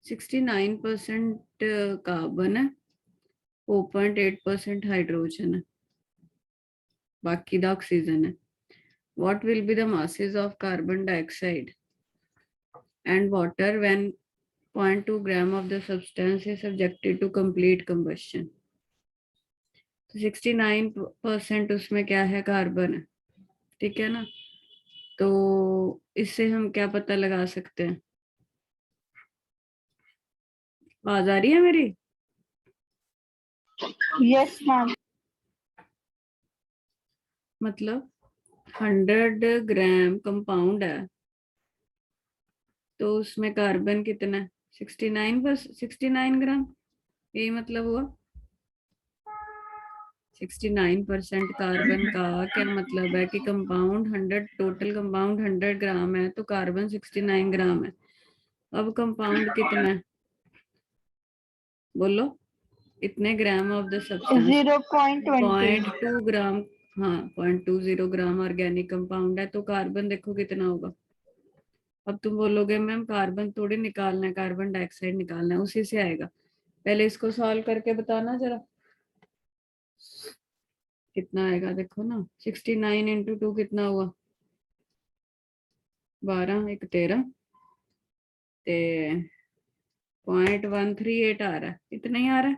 69% carbon है, 4.8% hydrogen है, बाकी द ऑक्सीजन है। What will be the masses of carbon dioxide and water when 0.2 gram of the substance is subjected to complete combustion? तो 69% उसमें क्या है, कार्बन है, ठीक है ना। तो इससे हम क्या पता लगा सकते हैं? आवाज आ रही है मेरी? Yes ma'am. मतलब 100 ग्राम कंपाउंड है तो उसमें कार्बन कितना है? 69 ग्राम, यही मतलब हुआ। 69% कार्बन का क्या मतलब है कि कंपाउंड 100, टोटल कंपाउंड 100 ग्राम है तो कार्बन 69 ग्राम है। अब कंपाउंड कितना है बोलो, इतने ग्राम ऑफ द सब्सटेंस 0.2 ग्राम। हाँ 0.20 ग्राम ऑर्गेनिक कंपाउंड है तो कार्बन देखो कितना होगा। अब तुम बोलोगे मैम कार्बन थोड़ी निकालना है, कार्बन डाइऑक्साइड निकालना है, उसी से आएगा। पहले इसको सॉल्व करके बताना जरा कितना आएगा। देखो ना 69 इंटू 2 कितना हुआ, 12 1 13 ते 0.138 आ रहा है, इतना ही आ रहा है।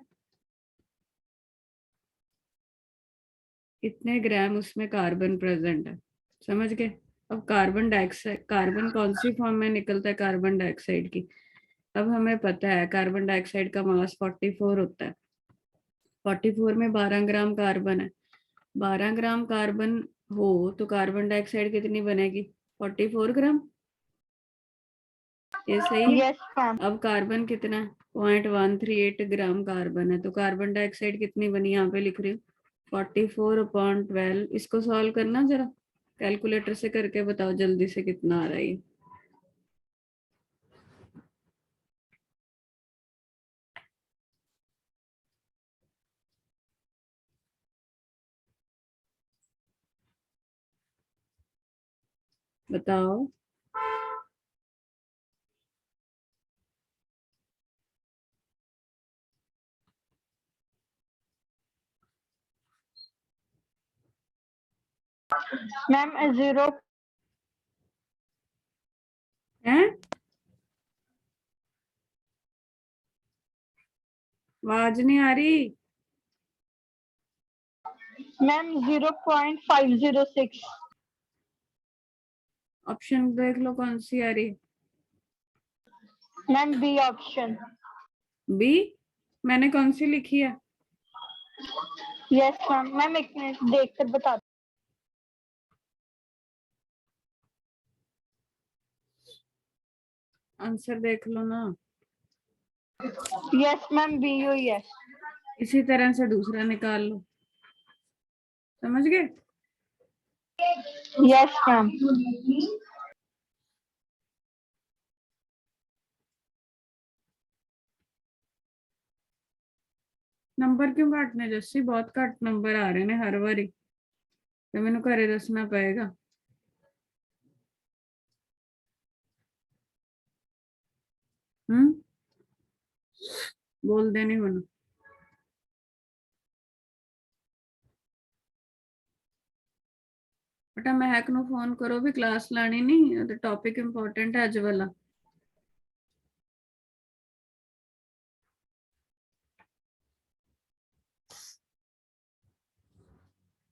इतने ग्राम उसमें कार्बन प्रेजेंट है, समझ गए। अब कार्बन डाइऑक्साइड, कार्बन कौन सी फॉर्म में निकलता है कार्बन डाइऑक्साइड की? अब हमें पता है कार्बन डाइऑक्साइड का मास 44 होता है। 44 में 12 ग्राम कार्बन है। 12 ग्राम कार्बन हो तो कार्बन डाइऑक्साइड कितनी बनेगी? 44 ग्राम। ये सही है। Yes ma'am. अब कार्बन कितना है? 0.138 ग्राम कार्बन है तो कार्बन डाइऑक्साइड कितनी बनी, यहाँ पे लिख रही हूँ 44/12। इसको सॉल्व करना जरा, कैलकुलेटर से करके बताओ जल्दी से कितना आ रहा है ये। बताओ। मैम 0 है आवाज नहीं आ रही मैम 0.506। ऑप्शन देख लो कौन सी आ रही। Ma'am B option. बी मैंने कौन सी लिखी है? Yes ma'am. मैम एक मिनट देख कर बता। आंसर देख लो ना। यस मैम बी हुई है। इसी तरह से दूसरा निकाल लो, समझ गए। Yes ma'am. नंबर क्यों काटने जैसी, बहुत घट नंबर आ रहे ने हर बारी, तो मैंने घरे दसना पएगा। बोल देने मनु। बेटा महक नु फोन करो भी, क्लास लानी नहीं तो टॉपिक इंपॉर्टेंट है अज वाला।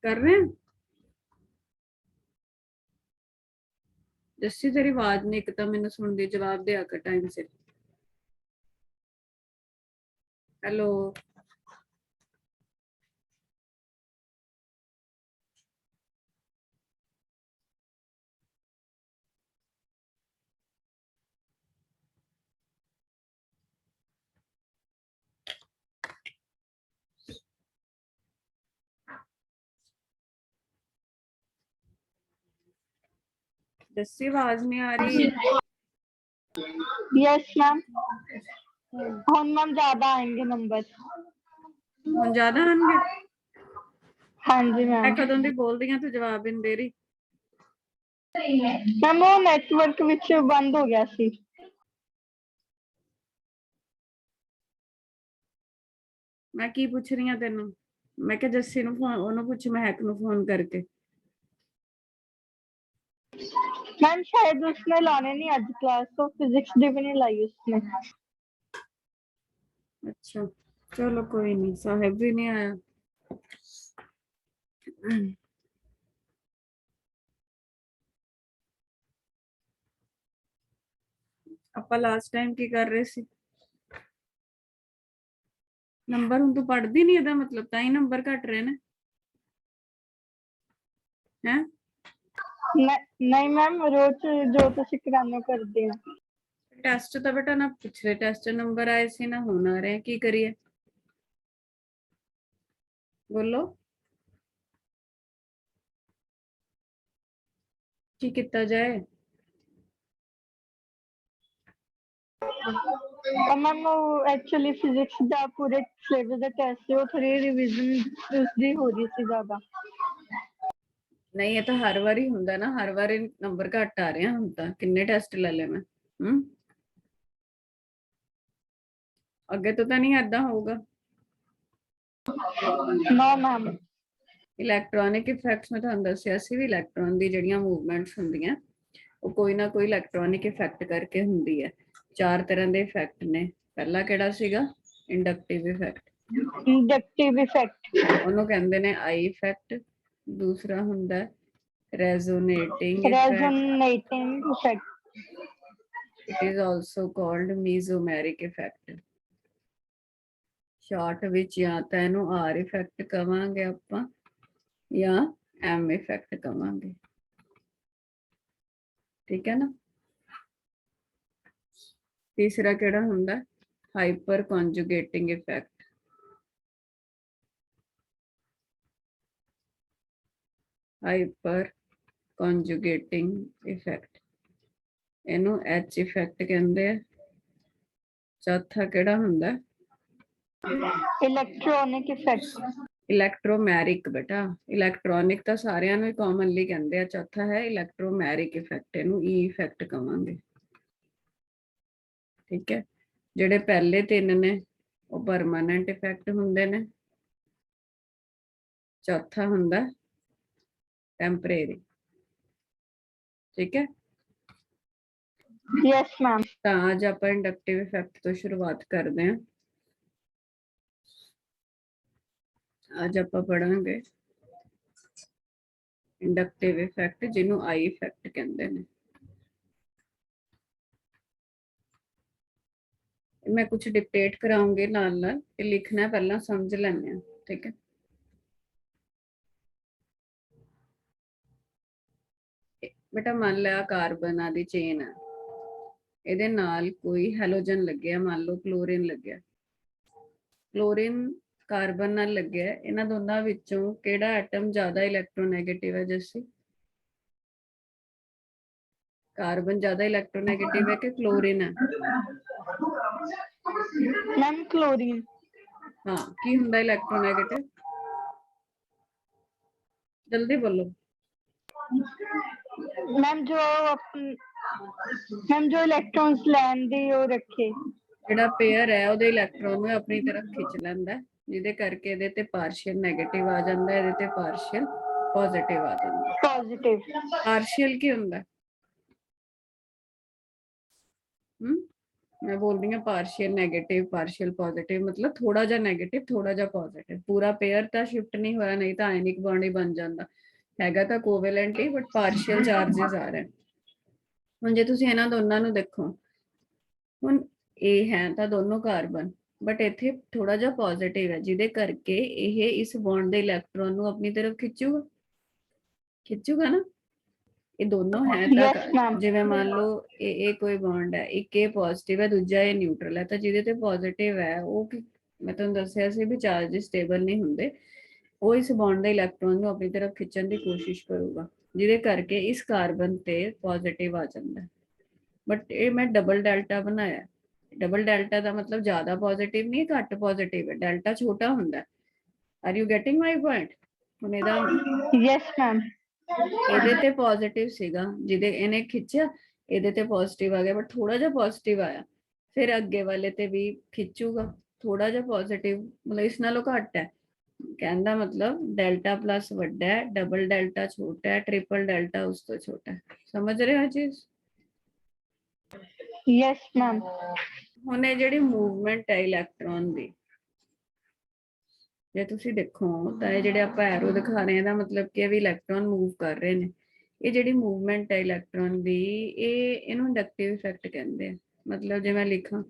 कर रहे हैं जस्सी, तेरी आवाज नहीं एक तो मैंने सुन दी, जवाब दे आकर टाइम से। हेलो जस्सी, आवाज नहीं आ रही। Yes ma'am. हम मैम ज्यादा आएंगे नंबर। हम ज्यादा आएंगे? हाँ जी मैं मैम। कदों दी बोल रही हूं तू जवाब ही नहीं दे रही। मैम वो नेटवर्क विच बंद हो गया सी। मैं की पूछ रही हूँ तेनू? मैं क्या जस्सी नु फोन ओनू पूछ महक नु फोन करके। मैम शायद उसने लाने नहीं आज क्लास, तो फिजिक्स दी भी नहीं लाई उसने। अच्छा चलो कोई नहीं, साहिब भी नहीं आया। ਆਪਾਂ ਲਾਸਟ ਟਾਈਮ ਕੀ ਕਰ ਰਹੇ ਸੀ? ਨੰਬਰ ਹੁਣ ਤੂੰ ਪੜ੍ਹਦੀ ਨਹੀਂ, ਇਹਦਾ ਮਤਲਬ ਤਾਂ ਹੀ ਨੰਬਰ ਘਟ ਰਹੇ ਨੇ ਹੈ। नहीं मैम, रोज जो तुसी कराने करदे हो। ਟੈਸਟ ਤਾਂ ਬੇਟਾ ਨਾ ਪਿਛਲੇ ਟੈਸਟ ਨੰਬਰ ਆਏ ਸੀ ਨਾ ਹੁਣ ਆ ਰਹੇ, ਕੀ ਕਰੀਏ ਬੋਲੋ, ਕੀ ਕੀਤਾ ਜਾਏ? मैम एक्चुअली फिजिक्स ਦਾ ਪੂਰੇ ਸਿਲੇਬਸ ਦਾ ਟੈਸਟ ਉਹ ਥੋੜੀ ਰਿਵੀਜ਼ਨ ਉਸਦੀ ਹੋ ਰਹੀ ਸੀ ਜ਼ਿਆਦਾ। ਨਹੀਂ ਇਹ ਤਾਂ ਹਰ ਵਾਰੀ ਹੁੰਦਾ ਨਾ, ਹਰ ਵਾਰੀ ਨੰਬਰ ਘੱਟ ਆ ਰਹੇ ਆ। ਹੁਣ ਤਾਂ ਕਿੰਨੇ ਟੈਸਟ ਲੈ ਲਏ ਮੈਂ। ਅੱਗੇ ਤੋਂ ਤਾਂ ਨਹੀਂ ਏਦਾਂ ਹੋਊਗਾ। ਨਾ ਮੈਮ। ਇਲੈਕਟ੍ਰੋਨਿਕ ਇਫੈਕਟਸ ਮੈਂ ਤੁਹਾਨੂੰ ਦੱਸਿਆ ਸੀ ਵੀ ਇਲੈਕਟ੍ਰੋਨ ਦੀ ਜਿਹੜੀਆਂ ਮੂਵਮੈਂਟਸ ਹੁੰਦੀਆਂ ਉਹ ਕੋਈ ਨਾ ਕੋਈ ਇਲੈਕਟ੍ਰੋਨਿਕ ਇਫੈਕਟ ਕਰਕੇ ਹੁੰਦੀ ਹੈ। 4 ਤਰ੍ਹਾਂ ਦੇ ਇਫੈਕਟ ਨੇ। ਪਹਿਲਾ ਕਿਹੜਾ ਸੀਗਾ? Inductive effect. ਇੰਡਕਟਿਵ ਇਫੈਕਟ ਉਹਨੂੰ ਕਹਿੰਦੇ ਨੇ ਆਈ ਇਫੈਕਟ। ਦੂਸਰਾ ਹੁੰਦਾ resonating effect. Resonating effect. It is also called mesomeric effect. Short ਵਿੱਚ ਜਾਂ ਤਾਂ ਇਹਨੂੰ R ਇਫੈਕਟ ਕਵਾਂਗੇ ਆਪਾਂ ਜਾਂ M ਇਫੈਕਟ ਕਵਾਂਗੇ, ਠੀਕ ਹੈ ਨਾ। ਤੀਸਰਾ ਕਿਹੜਾ ਹੁੰਦਾ? Hyper conjugating effect. Hyper conjugating effect, ਇਹਨੂੰ H ਇਫੈਕਟ ਕਹਿੰਦੇ ਆ। ਚੌਥਾ ਕਿਹੜਾ ਹੁੰਦਾ? Electronic effect. ਇਲੈਕਟ੍ਰੋਮੈਰਿਕ ਬੇਟਾ, ਇਲੈਕਟ੍ਰੋਨਿਕ ਤਾਂ ਸਾਰਿਆਂ ਨੂੰ ਕਾਮਨਲੀ ਕਹਿੰਦੇ ਆ। ਚੌਥਾ ਹੈ ਇਲੈਕਟ੍ਰੋਮੈਰਿਕ ਇਫੈਕਟ, ਇਹਨੂੰ E ਇਫੈਕਟ ਕਵਾਂਗੇ, ਠੀਕ ਹੈ। ਜਿਹੜੇ ਪਹਿਲੇ 3 ਨੇ ਉਹ ਪਰਮਾਨੈਂਟ ਇਫੈਕਟ ਹੁੰਦੇ ਨੇ। ਚੌਥਾ ਹੁੰਦਾ ਟੈਂਪਰੇਰੀ, ਠੀਕ ਹੈ। Yes ma'am. ਤਾਂ ਅੱਜ ਆਪਾਂ ਇੰਡਕਟਿਵ ਇਫੈਕਟ ਤੋਂ ਸ਼ੁਰੂਆਤ ਕਰਦੇ ਹਾਂ। ਅੱਜ ਆਪਾਂ ਪੜਾਂਗੇ ਇੰਡਕਟਿਵ ਇਫੈਕਟ, ਜਿਹਨੂੰ ਆਈ ਇਫੈਕਟ ਕਹਿੰਦੇ ਨੇ। मैं कुछ डिक्टेट कराऊंगी नाल नाल, लिखना पहला समझ लेने, ठीक है। बेटा मान लिया कार्बन आदि चेन है, ਇਹਦੇ ਨਾਲ ਕੋਈ ਹੈਲੋਜਨ ਲੱਗਿਆ, ਮੰਨ ਲਓ ਕਲੋਰੀਨ ਲੱਗਿਆ। ਕਲੋਰੀਨ ਕਾਰਬਨ ਨਾਲ ਲੱਗਿਆ, ਇਹਨਾਂ ਦੋਨਾਂ ਵਿੱਚੋਂ ਕਿਹੜਾ ਐਟਮ ਜ਼ਿਆਦਾ ਇਲੈਕਟ੍ਰੋਨੈਗੇਟਿਵ ਹੈ? ਜੱਸੀ, ਕਾਰਬਨ ਜ਼ਿਆਦਾ ਇਲੈਕਟ੍ਰੋਨੈਗੇਟਿਵ ਹੈ ਕਿ ਕਲੋਰੀਨ ਹੈ? Ma'am chlorine. हाँ की ਹੁੰਦਾ ਇਲੈਕਟ੍ਰੋਨੈਗੇਟਿਵ? जल्दी बोलो मैम जो इलेक्ट्रॉन्स ਲੈਣ ਦੀ ਉਹ ਰੱਖੇ, ਜਿਹੜਾ ਪੇਅਰ ਹੈ ਉਹਦੇ ਇਲੈਕਟ੍ਰੋਨ ਨੂੰ ਆਪਣੀ ਤਰਫ ਖਿੱਚ ਲੈਂਦਾ, ਜਿਹਦੇ ਕਰਕੇ ਇਹਦੇ ਤੇ ਪਾਰਸ਼ੀਅਲ ਨੈਗੇਟਿਵ ਆ ਜਾਂਦਾ, ਇਹਦੇ ਤੇ ਪਾਰਸ਼ੀਅਲ ਪੋਜ਼ਿਟਿਵ ਆ ਜਾਂਦਾ। ਪੋਜ਼ਿਟਿਵ। ਪਾਰਸ਼ੀਅਲ ਕੀ ਹੁੰਦਾ? मैं बोल रही हूँ पार्शियल नेगेटिव पार्शियल पॉजिटिव, मतलब थोड़ा जा नेगेटिव थोड़ा जा पॉजिटिव। पूरा पेयर तो शिफ्ट नहीं हो रहा, नहीं तो आयनिक बॉन्ड ही बन जाता हैगा, तो कोवेलेंट ही, बट पार्शियल चार्जेस आ रहे हैं। ਹੁਣ ਜੇ ਤੁਸੀਂ ਇਹਨਾਂ ਦੋਨਾਂ ਨੂੰ ਦੇਖੋ, ਹੁਣ ਇਹ ਹੈ ਤਾਂ ਦੋਨੋਂ ਕਾਰਬਨ, ਬਟ ਇੱਥੇ ਥੋੜਾ ਜਿਹਾ ਪੋਜ਼ਿਟਿਵ ਹੈ, ਜਿਹਦੇ ਕਰਕੇ ਇਹ ਇਸ ਬੌਂਡ ਦੇ ਇਲੈਕਟ੍ਰੋਨ ਨੂੰ ਆਪਣੀ ਤਰਫ ਖਿੱਚੂਗਾ ਨਾ। ਇਹ ਦੋਨੋਂ ਹੈ ਤਾਂ ਜਿਵੇਂ ਮੰਨ ਲਓ ਇਹ ਕੋਈ ਬੌਂਡ ਹੈ, ਇੱਕ ਇਹ ਪੋਜ਼ਿਟਿਵ ਹੈ, ਦੂਜਾ ਇਹ ਨਿਊਟਰਲ ਹੈ, ਤਾਂ ਜਿਹਦੇ ਤੇ ਪੋਜ਼ਿਟਿਵ ਹੈ ਉਹ ਮੈਂ ਤੁਹਾਨੂੰ ਦੱਸਿਆ ਸੀ ਵੀ ਚਾਰजेस ਸਟੇਬਲ ਨਹੀਂ ਹੁੰਦੇ, ਉਹ ਇਸ ਬੌਂਡ ਦੇ ਇਲੈਕਟ੍ਰੋਨ ਨੂੰ ਆਪਣੀ ਤਰਫ ਖਿੱਚਣ ਦੀ ਕੋਸ਼ਿਸ਼ ਕਰੂਗਾ, ਜਿਹਦੇ ਕਰਕੇ ਇਸ ਕਾਰਬਨ ਤੇ ਪੋਜ਼ਿਟਿਵ ਆ ਜਾਂਦਾ। ਬਟ ਇਹ ਮੈਂ ਡਬਲ ਡੈਲਟਾ ਬਣਾਇਆ। ਡਬਲ ਡੈਲਟਾ ਦਾ ਮਤਲਬ ਜ਼ਿਆਦਾ ਪੋਜ਼ਿਟਿਵ ਨਹੀਂ, ਘੱਟ ਪੋਜ਼ਿਟਿਵ ਹੈ, ਡੈਲਟਾ ਛੋਟਾ ਹੁੰਦਾ। Are you getting my point? ਹੁਣ ਇਹਦਾ ਯੈਸ ਮੈਮ। ਇਹਦੇ ਤੇ ਪੋਜ਼ਿਟਿਵ ਸੀਗਾ, ਜਿਹਦੇ ਇਹਨੇ ਖਿੱਚਿਆ, ਇਹਦੇ ਤੇ ਪੋਜ਼ਿਟਿਵ ਆ ਗਿਆ, ਬਟ ਥੋੜਾ ਜਿਹਾ ਪੋਜ਼ਿਟਿਵ ਆਇਆ, ਫਿਰ ਅੱਗੇ ਵਾਲੇ ਤੇ ਵੀ ਖਿੱਚੂਗਾ, थोड़ा जिहा पॉजिटिव मतलब इस नालों घट है। कहना मतलब डेल्टा प्लस वड्डा है, डबल डेल्टा छोटा है, ट्रिपल डेल्टा उस तो छोटा है। समझ रहे हो चीज? Yes ma'am. ਹੁਣ ਇਹ ਜਿਹੜੀ ਮੂਵਮੈਂਟ ਹੈ ਇਲੈਕਟ੍ਰੋਨ ਦੀ, ਜੇ ਤੁਸੀਂ ਦੇਖੋ ਤਾਂ ਇਹ ਜਿਹੜੇ ਆਪਾਂ ਐਰੋ ਦਿਖਾ ਰਹੇ ਹਾਂ ਇਹਦਾ ਮਤਲਬ ਕਿ ਇਹ ਵੀ ਇਲੈਕਟ੍ਰੋਨ ਮੂਵ ਕਰ ਰਹੇ ਨੇ। ਇਹ ਜਿਹੜੀ ਮੂਵਮੈਂਟ ਹੈ ਇਲੈਕਟ੍ਰੋਨ ਦੀ, ਇਹਨੂੰ ਇੰਡਕਟਿਵ ਇਫੈਕਟ ਕਹਿੰਦੇ ਆ। ਮਤਲਬ ਜੇ ਮੈਂ ਲਿਖਾਂ,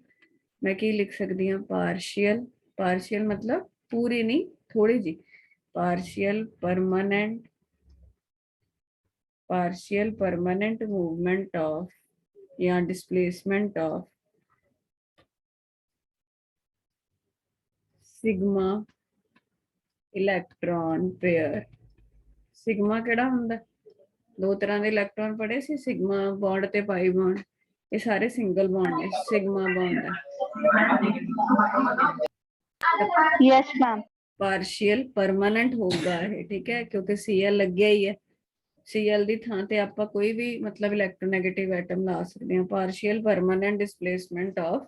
ਮੈਂ ਕੀ ਲਿਖ ਸਕਦੀ ਹਾਂ, ਪਾਰਸ਼ੀਅਲ, ਪਾਰਸ਼ੀਅਲ मतलब पूरी नहीं थोड़ी जी, पार्शियल परमानेंट मूवमेंट ऑफ या displacement of sigma electron pair. Sigma केड़ा हुंदा? दो तरह के इलेक्ट्रॉन पढ़े सी, सिग्मा बॉन्ड ते पाई बॉन्ड। ये सारे सिंगल बॉन्ड ने, सिग्मा बॉन्ड है। Yes ma'am. पार्शियल परमानेंट होगा है, ठीक है, क्योंकि Cl लग्या ही है। Cl दी थां ते आपां कोई भी मतलब इलेक्ट्रोनेगेटिव एटम ला सकते हैं। पार्शियल परमानेंट डिस्प्लेसमेंट ऑफ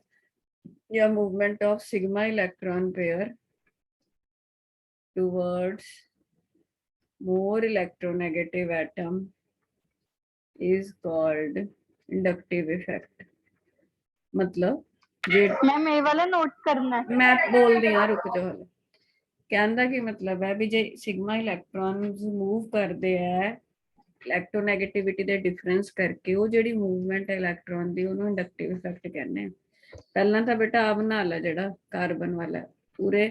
या movement of sigma electron pair towards more electronegative atom is called inductive effect। मतलब जे मैम ये वाला नोट करना है। मैं बोल दी हाँ, रुक जाओ। कहने की मतलब है भी जे सिग्मा इलेक्ट्रॉन्स मूव करते हैं इलेक्ट्रोनेगेटिविटी दे डिफरेंस करके, वो जिहड़ी मूवमेंट है इलेक्ट्रॉन दी उन्होंने इंडक्टिव इफेक्ट कहने हैं। पहला तो बेटा आ बना ला जिहड़ा कार्बन वाला पूरे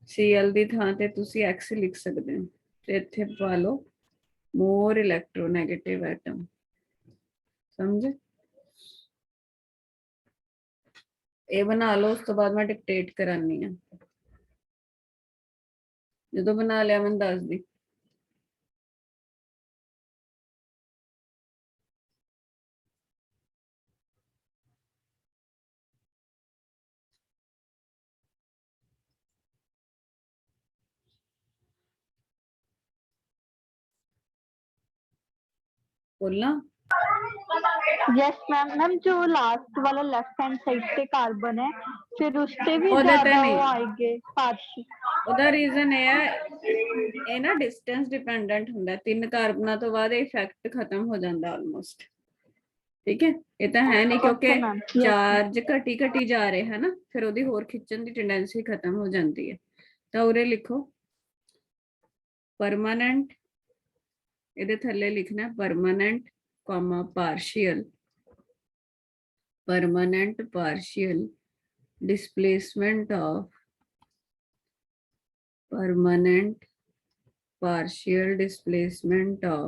Cl दी थां ते तुसी X लिख सकते हो, ते इत्थे पा लो मोर इलेक्ट्रोनेगेटिव एटम। समझे? ये बना लो, उस तो बाद मैं डिक्टेट करानी है। जो बना लिया मैं दस दी। बोलना? Yes ma'am. मैम जो लास्ट वाला लेफ्ट हैंड साइड पे कार्बन है, फिर उससे भी ओहदे ते ज्यादा नहीं, वो आएंगे पार्शियल। ਉਹਦਾ रीजन ਇਹ ਨਾ डिस्टेंस डिपेंडेंट ਹੁੰਦਾ। 3 ਕਾਰਬਨਾਂ ਤੋਂ ਬਾਅਦ ਇਫੈਕਟ ਖਤਮ ਹੋ ਜਾਂਦਾ ਆਲਮੋਸਟ। ਠੀਕ ਹੈ, ਇਹ ਤਾਂ ਹੈ ਨਹੀਂ ਕਿਉਂਕਿ Okay, ma'am. Yes, ਚਾਰਜ ਘਟੀ ਜਾ ਰਹੇ ਹੈ ਨਾ, ਫਿਰ ਉਹਦੀ ਹੋਰ ਖਿੱਚਣ ਦੀ ਟੈਂਡੈਂਸੀ ਖਤਮ ਹੋ ਜਾਂਦੀ ਹੈ। ਤਾਂ ਉਰੇ ਲਿਖੋ ਪਰਮਾਨੈਂਟ, ਇਹਦੇ ਥੱਲੇ ਲਿਖਣਾ permanent ਕॉमा ਪਾਰਸ਼ੀਅਲ, permanent partial displacement of permanent partial displacement of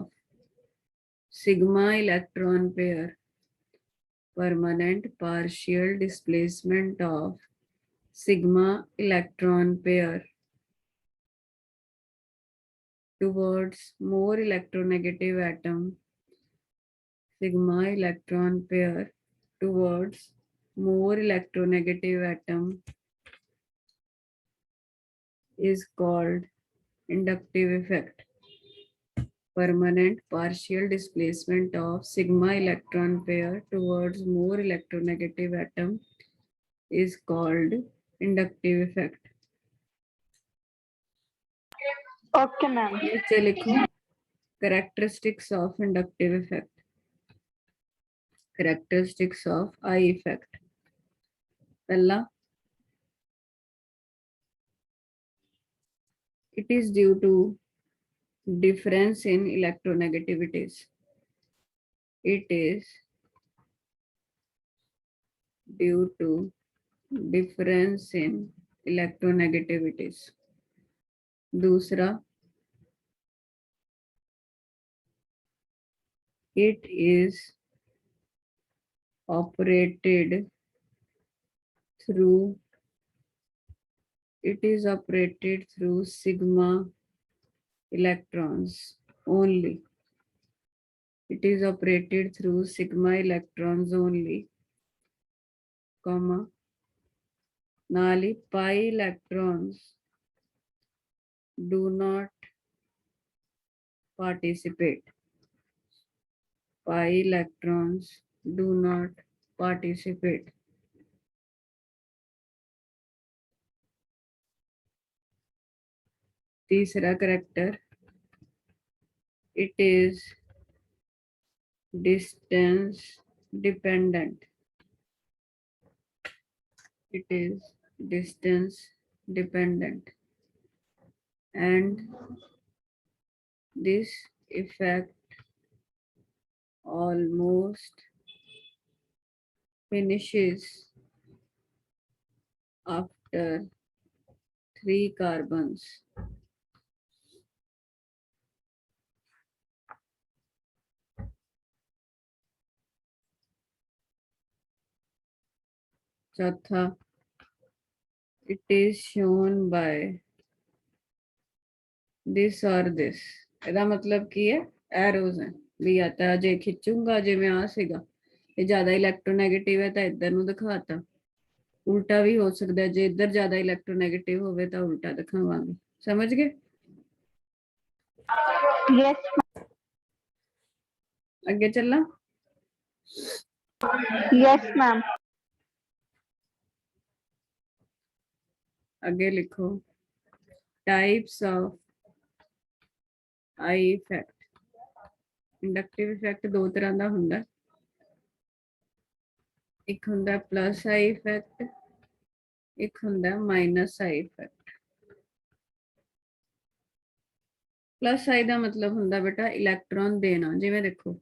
sigma electron pair, permanent partial displacement of sigma electron pair towards more electronegative atom, sigma electron pair towards more electronegative atom is called inductive effect। Permanent partial displacement of sigma electron pair towards more electronegative atom is called inductive effect। okay ma'am। नीचे लिखो characteristics of inductive effect। characteristics of I effect। पहला, it is due to difference in electronegativities। it is due to difference in electronegativities। दूसरा, it is operated through sigma electrons only। it is operated through sigma electrons only, comma ਨਾਲ ਹੀ pi electrons do not participate। pi electrons do not participate। तीसरा character, it is distance dependent. It is distance dependent, and this effect almost finishes after 3 carbons. चौथा, it is shown by this or this. ਇਹਦਾ ਮਤਲਬ ਕੀ ਹੈ? Arrows ਹੈ ਵੀ ਜਾਂ ਤਾਂ ਜੇ ਖਿੱਚੂੰਗਾ ਜਿਵੇਂ ਆ ਸੀਗਾ, ਇਹ ਜ਼ਿਆਦਾ ਇਲੈਕਟ੍ਰੋਨੈਗੇਟਿਵ ਹੈ ਤਾਂ ਇੱਧਰ ਨੂੰ ਦਿਖਾਤਾ, ਉਲਟਾ ਵੀ ਹੋ ਸਕਦਾ ਹੈ, ਜੇ ਇੱਧਰ ਜ਼ਿਆਦਾ ਇਲੈਕਟ੍ਰੋਨੈਗੇਟਿਵ ਹੋਵੇ ਤਾਂ ਉਲਟਾ ਦਿਖਾਵਾਂਗੇ। ਸਮਝ ਗਏ? Yes, ਅੱਗੇ ਚੱਲਾਂ? yes, ma'am. ਅੱਗੇ ਲਿਖੋ, types of I effect. Inductive effect ਦੋ ਤਰ੍ਹਾਂ ਦਾ ਹੁੰਦਾ, ਇੱਕ ਹੁੰਦਾ ਪਲੱਸ ਆਈ ਇਫੈਕਟ, ਇੱਕ ਹੁੰਦਾ ਮਾਈਨਸ ਆਈ ਇਫੈਕਟ। ਪਲੱਸ ਆਈ ਦਾ ਮਤਲਬ ਹੁੰਦਾ ਬੇਟਾ ਇਲੈਕਟ੍ਰੋਨ ਦੇਣਾ। ਜਿਵੇਂ ਦੇਖੋ,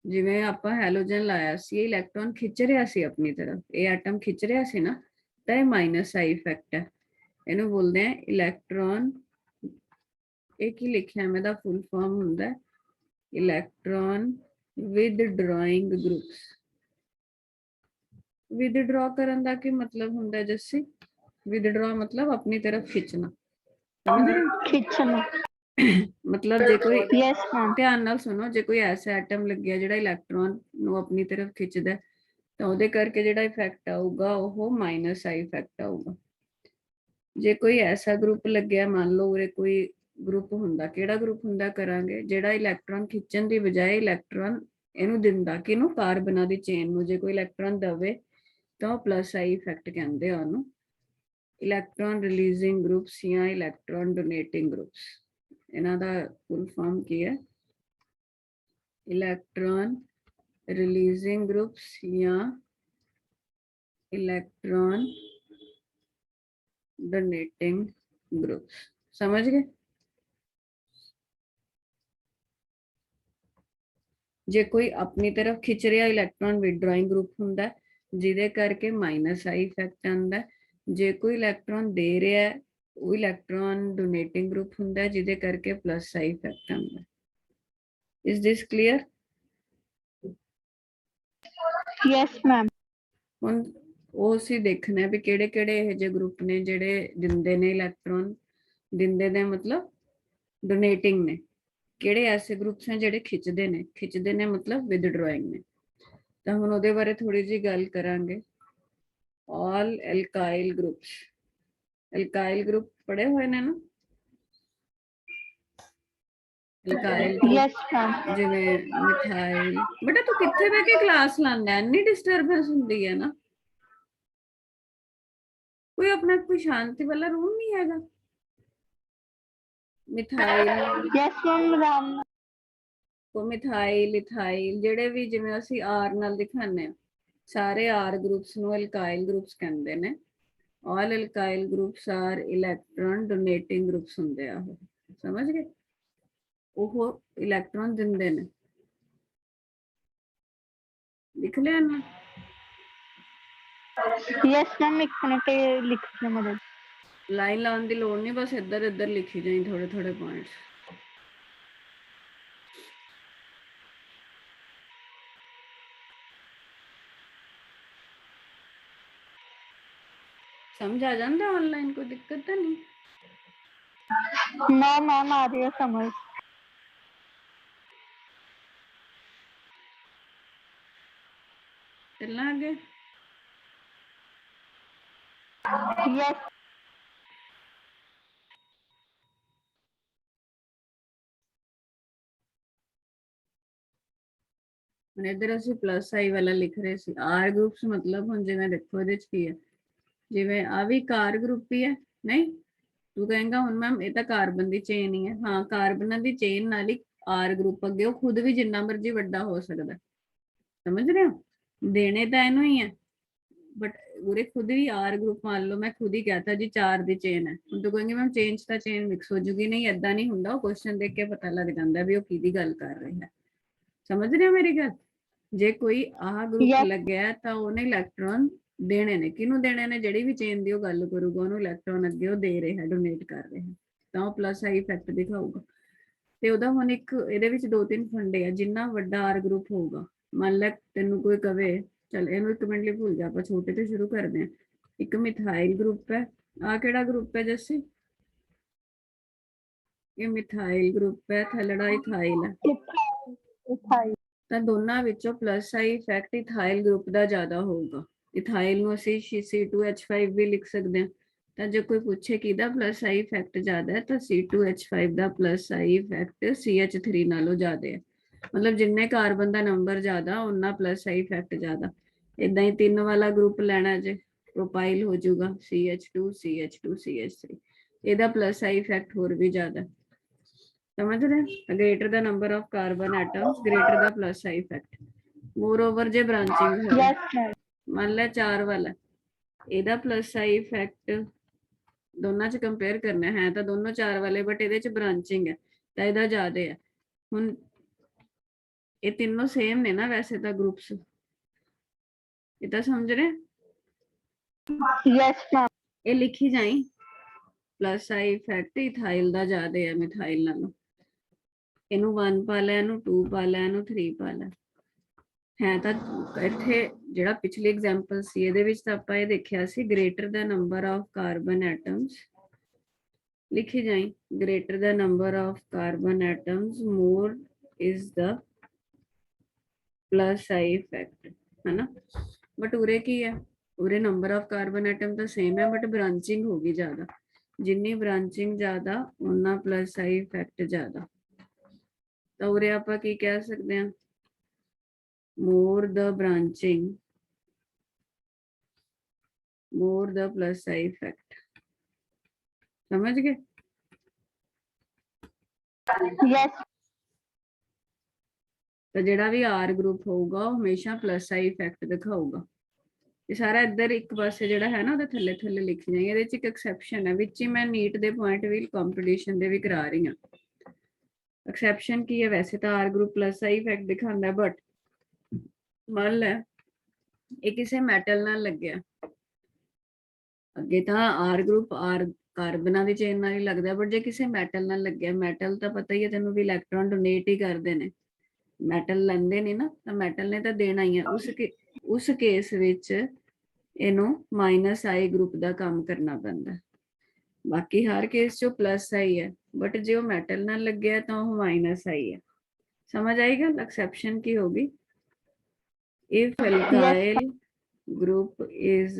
ਜਿਵੇਂ ਆਪਾਂ ਹੈਲੋਜਨ ਲਾਇਆ ਸੀ, ਇਹ ਇਲੈਕਟ੍ਰੋਨ ਖਿੱਚ ਰਿਹਾ ਸੀ ਆਪਣੀ ਤਰਫ, ਇਹ ਐਟਮ ਖਿੱਚ ਰਿਹਾ ਸੀ ਨਾ, ਤਾਂ ਇਹ ਮਾਈਨਸ ਆਈ ਇਫੈਕਟ ਹੈ। ਇਹਨੂੰ ਬੋਲਦੇ ਆ ਇਲੈਕਟ੍ਰੋਨ, ਇਹ ਕੀ ਲਿਖਿਆ ਮੈਂ, ਦਾ ਫੁੱਲ ਫਾਰਮ ਹੁੰਦਾ ਇਲੈਕਟ੍ਰੋਨ ਵਿਦਡਰਾਇੰਗ ਗਰੁੱਪਸ। ਵਿਦਡਰਾ ਕਰਨ ਦਾ ਕੀ ਮਤਲਬ ਹੁੰਦਾ ਜੱਸੀ? ਵਿਦਡਰਾ ਮਤਲਬ ਆਪਣੀ ਤਰਫ ਖਿੱਚਣਾ, ਸਮਝ ਰਹੇ ਹੋ? ਖਿੱਚਣਾ ਮਤਲਬ ਜੇ ਕੋਈ, yes ma'am, ਧਿਆਨ ਨਾਲ ਸੁਣੋ, ਜੇ ਕੋਈ ਐਸਾ ਐਟਮ ਲੱਗਿਆ ਜਿਹੜਾ ਇਲੈਕਟ੍ਰੋਨ ਨੂੰ ਆਪਣੀ ਤਰਫ ਖਿੱਚਦਾ, ਤਾਂ ਉਹਦੇ ਕਰਕੇ ਜਿਹੜਾ ਇਫੈਕਟ ਆਊਗਾ ਉਹ ਮਾਈਨਸ ਆਈ ਇਫੈਕਟ ਆਊਗਾ। ਜੇ ਕੋਈ ਐਸਾ ਗਰੁੱਪ ਲੱਗਿਆ, ਮੰਨ ਲਓ ਉਰੇ ਕੋਈ ਗਰੁੱਪ ਹੁੰਦਾ, ਕਿਹੜਾ ਗਰੁੱਪ ਹੁੰਦਾ ਕਰਾਂਗੇ, ਜਿਹੜਾ ਇਲੈਕਟ੍ਰੋਨ ਖਿੱਚਣ ਦੀ ਬਜਾਏ ਇਲੈਕਟ੍ਰੋਨ ਇਹਨੂੰ ਦਿੰਦਾ, ਕਿਹਨੂੰ? ਕਾਰਬਨਾਂ ਦੀ ਚੇਨ ਨੂੰ। ਜੇ ਕੋਈ ਇਲੈਕਟ੍ਰੋਨ ਦਵੇ ਤਾਂ ਉਹ ਪਲੱਸ ਆਈ ਇਫੈਕਟ ਕਹਿੰਦੇ ਆ ਉਹਨੂੰ। ਇਲੈਕਟ੍ਰੋਨ ਰਿਲੀਜ਼ਿੰਗ ਗਰੁੱਪਸ ਜਾਂ ਇਲੈਕਟ੍ਰੋਨ ਡੋਨੇਟਿੰਗ ਗਰੁੱਪਸ, ਇਹਨਾਂ ਦਾ ਫੁੱਲ ਫਾਰਮ ਕੀ ਹੈ? ਇਲੈਕਟ੍ਰੋਨ ਰਿਲੀਜ਼ਿੰਗ ਗਰੁੱਪਸ ਜਾਂ ਇਲੈਕਟ੍ਰੋਨ ਡੋਨੇਟਿੰਗ ਗਰੁੱਪਸ। ਸਮਝ ਗਏ? ਜੇ ਕੋਈ ਆਪਣੀ ਤਰਫ ਖਿੱਚ ਰਿਹਾ, ਇਲੈਕਟ੍ਰੋਨ ਵਿਦਡਰਾਇੰਗ ਗਰੁੱਪ ਹੁੰਦਾ, ਜਿਹਦੇ ਕਰਕੇ ਮਾਈਨਸ ਆਈ ਇਫੈਕਟ ਆਉਂਦਾ। ਜੇ ਕੋਈ ਇਲੈਕਟ੍ਰੋਨ ਦੇ ਰਿਹਾ, ਉਹ ਇਲੈਕਟ੍ਰੋਨ ਡੋਨੇਟਿੰਗ ਗਰੁੱਪ ਹੁੰਦਾ, ਜਿਹਦੇ ਕਰਕੇ ਪਲੱਸ ਆਈ ਇਫੈਕਟ ਆਉਂਦਾ। Is this clear? yes ma'am, ਹੁਣ ਉਹ ਅਸੀਂ ਦੇਖਣਾ ਵੀ ਕਿਹੜੇ ਕਿਹੜੇ ਇਹੋ ਜਿਹੇ ਗਰੁੱਪ ਨੇ ਜਿਹੜੇ ਦਿੰਦੇ ਨੇ ਇਲੈਕਟ੍ਰੋਨ, ਦਿੰਦੇ ਨੇ ਮਤਲਬ ਡੋਨੇਟਿੰਗ ਨੇ। ਕਿਹੜੇ ਐਸੇ ਗਰੁੱਪਸ ਨੇ ਜਿਹੜੇ ਖਿੱਚਦੇ ਨੇ? ਖਿੱਚਦੇ ਨੇ ਮਤਲਬ ਵਿਦਡਰਾਇੰਗ ਨੇ। ਤਾਂ ਹੁਣ ਉਹਦੇ ਬਾਰੇ ਥੋੜੀ ਜਿਹੀ ਗੱਲ ਕਰਾਂਗੇ। ਆਲ ਐਲਕਾਈਲ ਗਰੁੱਪਸ, ਐਲਕਾਈਲ ਗਰੁੱਪ ਪੜ੍ਹੇ ਹੋਏ ਨੇ ਨਾ? ਐਲਕਾਈਲ yes ma'am, ਜਿਵੇਂ ਮਿਥਾਈਲ। ਬੇਟਾ ਤੂੰ ਕਿੱਥੇ ਬਹਿ ਕੇ ਕਲਾਸ ਲਾਉਂਦਾ? ਇੰਨੀ ਡਿਸਟਰਬੈਂਸ ਹੁੰਦੀ ਹੈ ਨਾ, ਕੋਈ ਆਪਣਾ ਕੋਈ ਸ਼ਾਂਤੀ ਵਾਲਾ ਰੂਮ ਨਹੀਂ ਹੈਗਾ? ਮਿਥਾਈਲ, yes ma'am, ਰਾਮ ਉਹ ਮਿਥਾਈਲ, ਇਥਾਈਲ, ਜਿਹੜੇ ਵੀ ਜਿਵੇਂ ਅਸੀਂ ਆਰ ਨਾਲ ਦਿਖਾਉਂਦੇ ਆ, ਸਾਰੇ ਆਰ ਗਰੁੱਪਸ ਨੂੰ ਐਲਕਾਈਲ ਗਰੁੱਪਸ ਕਹਿੰਦੇ ਨੇ। All alkyl groups are electron donating groups ਹੁੰਦੇ ਆ ਉਹ। ਸਮਝ ਗਏ? ਉਹ ਇਲੈਕਟ੍ਰੋਨ ਦਿੰਦੇ ਨੇ। ਲਿਖ ਲਿਆ ਨਾ? yes ma'am, ਇੱਕ ਮਿੰਟ ਲਿਖਣਾ ਮਦਦ। ਲਾਈਨ ਲਾਉਣ ਦੀ ਲੋੜ ਨਹੀਂ, ਬਸ ਇੱਧਰ ਇੱਧਰ ਲਿਖੀ ਜਾਈ ਥੋੜੇ ਥੋੜੇ ਪੁਆਇੰਟਸ। समझ आ जाता ऑनलाइन? कोई दिक्कत तो नहीं? ना मैम, आ रही है समझ। चलना आगे? yes ਹੁਣ ਇੱਧਰ ਅਸੀਂ ਪਲੱਸ ਆਈ ਵਾਲਾ ਲਿਖ ਰਹੇ ਸੀ। ਆਰ ਗਰੁੱਪਸ ਮਤਲਬ ਹੁਣ ਜਿਵੇਂ ਦੇਖੋ ਇਹਦੇ ਚ ਕੀ ਹੈ, ਜਿਵੇਂ ਆ ਵੀ ਕਾਰ ਗਰੁੱਪ ਹੀ ਹੈ, ਨਹੀਂ ਤੂੰ ਕਹੇਗਾ ਹੁਣ ਮੈਮ ਇਹ ਤਾਂ ਕਾਰਬਨ ਦੀ ਚੇਨ ਹੀ ਹੈ। ਹਾਂ, ਕਾਰਬਨਾਂ ਦੀ ਚੇਨ ਨਾਲ ਹੀ ਆਰ ਗਰੁੱਪ ਅੱਗੇ, ਉਹ ਖੁਦ ਵੀ ਜਿੰਨਾ ਮਰਜ਼ੀ ਵੱਡਾ ਹੋ ਸਕਦਾ, ਸਮਝ ਰਹੇ ਹੋ? ਦੇਣੇ ਤਾਂ ਇਹਨੂੰ ਹੀ ਹੈ, ਬਟ ਉਰੇ ਖੁਦ ਵੀ ਆਰ ਗਰੁੱਪ ਮੰਨ ਲਓ, ਮੈਂ ਖੁਦ ਹੀ ਕਹਤਾ ਜੀ 4 ਦੀ ਚੇਨ ਹੈ, ਹੁਣ ਤੂੰ ਕਹੇਂਗੇ ਮੈਮ ਚੇਂਜ ਤਾਂ ਚੇਨ ਮਿਕਸ ਹੋ ਜੂਗੀ, ਨਹੀਂ ਏਦਾਂ ਨਹੀਂ ਹੁੰਦਾ, ਉਹ ਕੁਐਸਚਨ ਦੇਖ ਕੇ ਪਤਾ ਲੱਗ ਜਾਂਦਾ ਵੀ ਉਹ ਕਿਹਦੀ ਗੱਲ ਕਰ ਰਿਹਾ ਹੈ। ਸਮਝ ਰਹੇ ਹੋ ਮੇਰੀ ਗੱਲ? ਜੇ ਕੋਈ ਆਹ ਗਰੁੱਪ ਲੱਗਿਆ ਤਾਂ ਉਹਨੇ ਇਲੈਕਟ੍ਰੋਨ ਦੇਣੇ ਨੇ, ਕਿਹਨੂੰ ਦੇਣੇ ਨੇ? ਜਿਹੜੀ ਵੀ ਚੇਨ ਦੀ ਉਹ ਗੱਲ ਕਰੂਗਾ ਉਹਨੂੰ ਇਲੈਕਟ੍ਰੋਨ ਅੱਗੇ ਉਹ ਦੇ ਰਿਹਾ, ਡੋਨੇਟ ਕਰ ਰਿਹਾ, ਤਾਂ ਉਹ ਪਲੱਸ ਆਈ ਇਫੈਕਟ ਦਿਖਾਊਗਾ। ਤੇ ਉਹਦਾ ਹੁਣ ਇੱਕ ਇਹਦੇ ਵਿੱਚ 2-3 ਫੰਡੇ ਆ, ਜਿੰਨਾ ਵੱਡਾ ਆਰ ਗਰੁੱਪ ਹੋਊਗਾ, ਮੰਨ ਲੈ ਤੈਨੂੰ ਕੋਈ ਕਵੇ, ਚਲ ਇਹਨੂੰ ਇੱਕ ਮਿੰਟ ਲਈ ਭੁੱਲ ਜਾ, ਆਪਾਂ ਛੋਟੇ ਤੋਂ ਸ਼ੁਰੂ ਕਰਦੇ ਹਾਂ। ਇੱਕ ਮਿਥਾਈਲ ਗਰੁੱਪ ਹੈ, ਆ ਕਿਹੜਾ ਗਰੁੱਪ ਹੈ ਜੱਸੀ? ਇਹ ਮਿਥਾਈਲ ਗਰੁੱਪ ਹੈ, ਥੱਲੜਾ ਇਥਾਈਲ ਹੈ, ਤਾਂ ਦੋਨਾਂ ਵਿੱਚੋਂ ਪਲੱਸ ਆਈ ਇਫੈਕਟ ਇਥਾਈਲ ਗਰੁੱਪ ਦਾ ਜ਼ਿਆਦਾ ਹੋਊਗਾ। ਇਥਾਈਲ ਨੂੰ ਅਸੀਂ C2H5 ਵੀ ਲਿਖ ਸਕਦੇ ਹਾਂ, ਤਾਂ ਜੇ ਕੋਈ ਪੁੱਛੇ ਕਿਹਦਾ ਪਲੱਸ ਆਈ ਇਫੈਕਟ ਜ਼ਿਆਦਾ ਹੈ, ਤਾਂ C2H5 the plus I effect CH3 ਨਾਲੋਂ ਜ਼ਿਆਦਾ ਹੈ। ਮਤਲਬ ਜਿੰਨੇ ਕਾਰਬਨ ਦਾ ਨੰਬਰ ਜ਼ਿਆਦਾ, ਉਨਾ ਪਲੱਸ ਆਈ ਇਫੈਕਟ ਜ਼ਿਆਦਾ। ਇਦਾਂ ਹੀ 3 ਵਾਲਾ ਗਰੁੱਪ ਲੈਣਾ, ਜੇ ਪ੍ਰੋਪਾਈਲ ਹੋ ਜਾਊਗਾ CH2 CH2 CH3, ਇਹਦਾ ਪਲੱਸ ਆਈ ਇਫੈਕਟ ਹੋਰ ਵੀ ਜ਼ਿਆਦਾ। ਸਮਝ ਰਹੇ? ਗ੍ਰੇਟਰ ਦਾ number of carbon atoms, greater the plus I effect. More over ਜੇ ਬ੍ਰਾਂਚਿੰਗ ਹੋਵੇ, ਮੰਨ ਲੈ 4 ਵਾਲਾ, ਇਹਦਾ ਪਲੱਸ ਆਈ ਇਫੈਕਟ ਦੋਨਾਂ ਚ ਕੰਪੇਅਰ ਕਰਨਾ ਹੈ ਤਾਂ ਦੋਨੋਂ 4 ਵਾਲੇ, ਬਟ ਇਹਦੇ ਚ ਬ੍ਰਾਂਚਿੰਗ ਹੈ ਤਾਂ ਇਹਦਾ ਜ਼ਿਆਦਾ ਹੈ। ਹੁਣ ਇਹ ਤਿੰਨੋਂ ਸੇਮ ਨੇ ਨਾ ਵੈਸੇ ਤਾਂ ਗਰੁੱਪਸ, ਇਹ ਤਾਂ ਸਮਝ ਰਹੇ? Yes ma'am. ਇਹ ਲਿਖੀ ਜਾਈ, ਪਲੱਸ ਆਈ ਇਫੈਕਟ ਇਥਾਈਲ ਦਾ ਜ਼ਿਆਦਾ ਹੈ ਮਿਥਾਈਲ ਨਾਲੋਂ। ਇਹਨੂੰ 1 ਪਾ ਲੈ, ਇਹਨੂੰ 2 ਪਾ ਲੈ, ਇਹਨੂੰ 3 ਪਾ ਲੈ। ਹੈ ਤਾਂ ਇੱਥੇ ਜਿਹੜਾ ਪਿਛਲੀ ਐਗਜ਼ਾਮਪਲ ਸੀ ਇਹਦੇ ਵਿੱਚ ਤਾਂ ਆਪਾਂ ਇਹ ਦੇਖਿਆ ਸੀ, ਗ੍ਰੇਟਰ ਦਾ ਨੰਬਰ ਆਫ ਕਾਰਬਨ ਐਟਮਸ, ਲਿਖੀ ਜਾਈ, greater the number of carbon atoms, more is the plus I effect, है ना? बट उरे की है, उरे नंबर ऑफ कार्बन एटम तो सेम है, बट ब्रांचिंग होगी ज्यादा, जिन्नी ब्रांचिंग ज्यादा उन्ना प्लस आई इफेक्ट ज्यादा। तो उरे आपां की कह सकते हैं, more the branching, more the plus I effect. समझ गए? यस। तो ਜਿਹੜਾ ਵੀ R ਗਰੁੱਪ ਹੋਊਗਾ ਉਹ ਹਮੇਸ਼ਾ ਪਲੱਸ ਆਈ ਇਫੈਕਟ ਦਿਖਾਊਗਾ। ਇਹ ਸਾਰਾ ਇੱਧਰ ਇੱਕ ਪਾਸੇ ਜਿਹੜਾ ਹੈ ਨਾ ਉਹਦੇ ਥੱਲੇ ਥੱਲੇ ਲਿਖ ਜਾਈਏ। ਇਹਦੇ ਚ ਇੱਕ ਐਕਸੈਪਸ਼ਨ ਹੈ, ਵਿੱਚ ਹੀ ਮੈਂ ਨੀਟ ਦੇ ਪੁਆਇੰਟ ਵੀ ਕੰਪੀਟੀਸ਼ਨ ਦੇ ਵੀ ਕਰਾ ਰਹੀ ਹਾਂ। ਐਕਸੈਪਸ਼ਨ ਕੀ ਹੈ? ਵੈਸੇ ਤਾਂ R group plus I effect ਦਿਖਾਉਂਦਾ, ਬਟ ਮੰਨ ਲੈ ਇਹ ਕਿਸੇ ਮੈਟਲ ਨਾਲ ਲੱਗਿਆ, ਅੱਗੇ ਤਾਂ R ਗਰੁੱਪ R ਕਾਰਬਨਾਂ ਦੀ ਚੇਨ ਨਾਲ ਹੀ ਲੱਗਦਾ, ਬਟ ਜੇ ਕਿਸੇ ਮੈਟਲ ਨਾਲ ਲੱਗਿਆ, ਮੈਟਲ ਤਾਂ ਪਤਾ ਹੀ ਹੈ ਤੈਨੂੰ ਵੀ ਇਲੈਕਟ੍ਰੋਨ ਡੋਨੇਟ ਹੀ ਕਰਦੇ ਨੇ, ਮੈਟਲ ਲੈਂਦੇ ਨੇ ਨਾ, ਤਾਂ ਮੈਟਲ ਨੇ ਤਾਂ ਦੇਣਾ ਹੀ ਹੈ। ਉਸ ਕੇਸ ਵਿੱਚ ਇਹਨੂੰ ਮਾਈਨਸ ਆਈ ਗਰੁੱਪ ਦਾ ਕੰਮ ਕਰਨਾ ਪੈਂਦਾ, ਬਾਕੀ ਹਰ ਕੇਸ 'ਚ ਪਲੱਸ ਆਈ ਹੈ, ਬਟ ਜੇ ਉਹ ਮੈਟਲ ਨਾਲ ਲੱਗਿਆ ਤਾਂ ਉਹ ਮਾਈਨਸ ਆਈ ਹੈ। ਸਮਝ ਆਈ ਗੱਲ? ਐਕਸੈਪਸ਼ਨ ਕੀ ਹੋਗੀ? if alkyl group is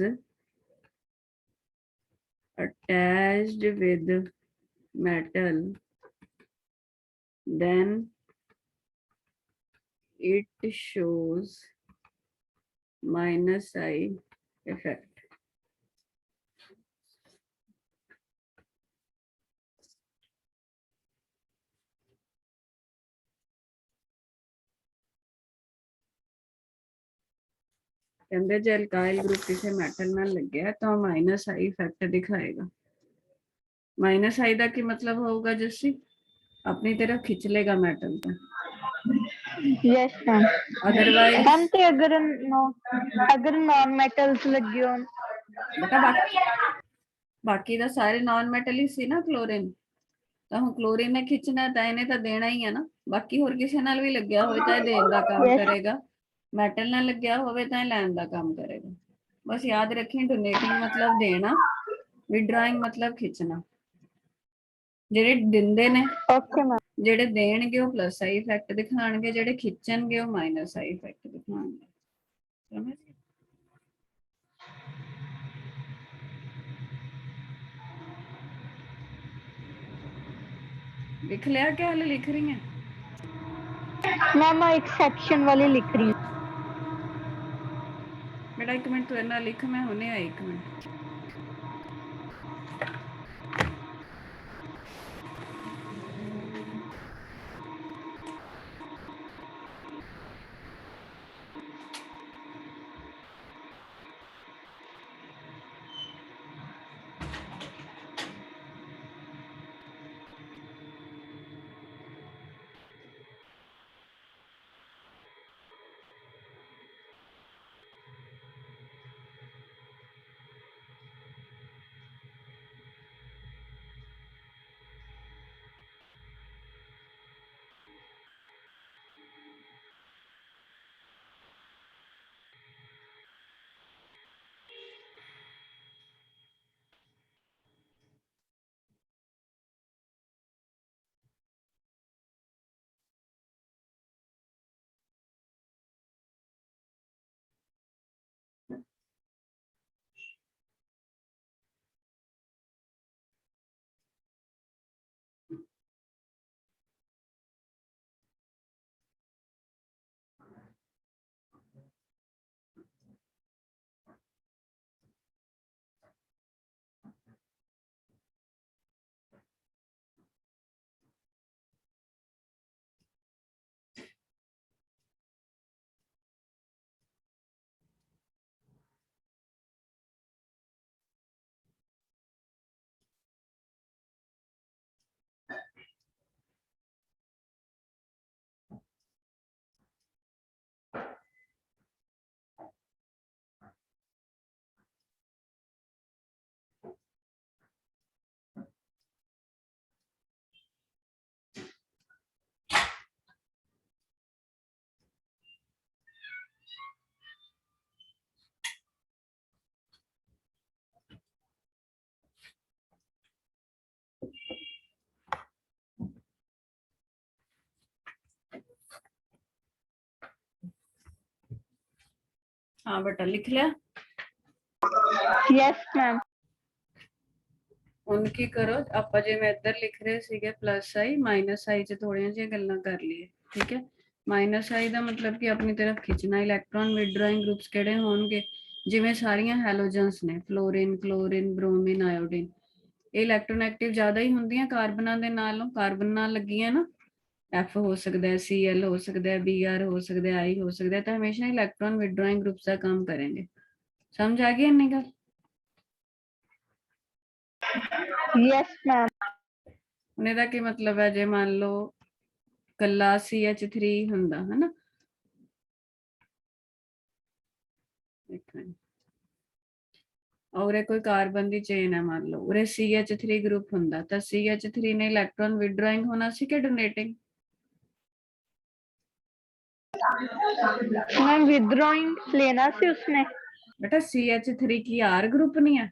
attached with metal, then it shows minus I effect. ਕਹਿੰਦੇ ਜੇ ਅਲਕਾइल ਗਰੁੱਪ ਕਿਸੇ ਮੈਟਲ ਨਾਲ ਲੱਗਿਆ ਤਾਂ minus I effect ਦਿਖਾਏਗਾ। Minus I ਦਾ ਕੀ ਮਤਲਬ ਹੋਊਗਾ ਜੱਸੀ? ਆਪਣੀ ਤਰफ खिंच लेगा मेटल का। Yes ma'am. अदरवाइज हम तो अगर नॉन मेटल्स लगे हो बेटा बाकी ਦਾ ਸਾਰੇ ਨਾਨ ਮੈਟਲ ਹੀ ਸੀ ਨਾ, ਕਲੋਰੀਨ ਤਾਂ ਹੁਣ ਕਲੋਰੀਨ ਨੇ ਖਿੱਚਣਾ ਤਾਂ ਇਹਨੇ ਤਾਂ ਦੇਣਾ ਹੀ ਹੈ ਨਾ, ਬਾਕੀ ਹੋਰ ਕਿਸੇ ਨਾਲ ਵੀ ਲੱਗਿਆ ਹੋਵੇ ਤਾਂ ਇਹ ਦੇਣ ਦਾ ਕੰਮ ਕਰੇਗਾ, ਮੈਟਲ ਨਾਲ ਲੱਗਿਆ ਹੋਵੇ ਤਾਂ ਇਹ ਲੈਣ ਦਾ ਕੰਮ ਕਰੇਗਾ। ਬਸ ਯਾਦ ਰੱਖੀ, ਡੋਨੇਟਿੰਗ ਮਤਲਬ ਦੇਣਾ, ਵਿਡਰਾਇੰਗ ਮਤਲਬ ਖਿੱਚਣਾ। ਜਿਹੜੇ ਦਿੰਦੇ ਨੇ ਜਿਹੜੇ ਦੇਣਗੇ ਉਹ ਪਲੱਸ ਆਈ ਇਫੈਕਟ ਦਿਖਾਣਗੇ, ਜਿਹੜੇ ਖਿੱਚਣਗੇ ਉਹ ਮਾਈਨਸ ਆਈ ਇਫੈਕਟ ਦਿਖਾਣਗੇ। ਸਮਝ? लिख लिया क्या? हाले लिख रही हैं? मैम एक्सेप्शन वाली लिख रही हूँ। बेटा एक मिनट तू इतना लिख, मैं होने आई, एक मिनट। हाँ बेटा लिख लिया। Yes ma'am. ਹੁਣ ਕੀ ਕਰੋ, ਆਪਾਂ ਜਿਵੇਂ ਇੱਧਰ ਲਿਖ ਰਹੇ ਸੀਗੇ ਪਲੱਸ ਆਈ ਮਾਈਨਸ ਆਈ ਚ ਥੋੜੀਆਂ ਜਿਹੀਆਂ ਗੱਲਾਂ ਕਰ ਲਈਏ। ਠੀਕ ਹੈ, ਮਾਈਨਸ ਆਈ ਦਾ ਮਤਲਬ ਕਿ ਆਪਣੀ ਤਰਫ ਖਿੱਚਣਾ। ਇਲੈਕਟ੍ਰੋਨ ਵਿਡਰਾਇੰਗ ਗਰੁੱਪਸ ਕਿਹੜੇ ਹੋਣਗੇ, ਜਿਵੇਂ ਸਾਰੀਆਂ ਹੈਲੋਜਨਸ ਨੇ, ਫਲੋਰੀਨ, ਕਲੋਰੀਨ, ਬ੍ਰੋਮੀਨ, ਆਇਓਡੀਨ। ਇਹ ਇਲੈਕਟ੍ਰੋਨੈਗੇਟਿਵ ਜ਼ਿਆਦਾ ਹੀ ਹੁੰਦੀਆਂ ਕਾਰਬਨਾਂ ਦੇ ਨਾਲੋਂ। ਕਾਰਬਨ ਨਾਲ ਲੱਗੀਆਂ ਨਾ, F ਹੋ ਸਕਦਾ ਹੈ, Cl ਹੋ ਸਕਦਾ ਹੈ, Br ਹੋ ਸਕਦਾ ਹੈ, I ਹੋ ਸਕਦਾ ਹੈ, ਤਾਂ ਹਮੇਸ਼ਾ ਇਲੈਕਟ੍ਰੋਨ ਵਿਡਰਾਇੰਗ ਗਰੁੱਪਸ ਦਾ ਕੰਮ ਕਰਨਗੇ। ਸਮਝ ਆ ਗਈ ਇੰਨੀ ਗੱਲ? Yes ma'am. ਹੁਣ ਇਹਦਾ ਕੀ ਮਤਲਬ ਹੈ, ਜੇ ਮੰਨ ਲਓ ਕੱਲਾ CH3 ਹੁੰਦਾ ਹੈ ਨਾ, ਔਰ ਇਹ ਕੋਈ ਕਾਰਬਨ ਦੀ ਚੇਨ ਹੈ ਮੰਨ ਲਓ, ਉਰੇ CH3 ਗਰੁੱਪ ਹੁੰਦਾ, ਤਾਂ CH3 ਨੇ ਇਲੈਕਟ੍ਰੋਨ ਵਿਡਰਾਇੰਗ ਹੋਣਾ ਸੀ ਕਿ ਡੋਨੇਟਿੰਗ? मैम विदड्रॉइंग लेना सी उसने। बेटा CH3 की R ग्रुप नहीं है?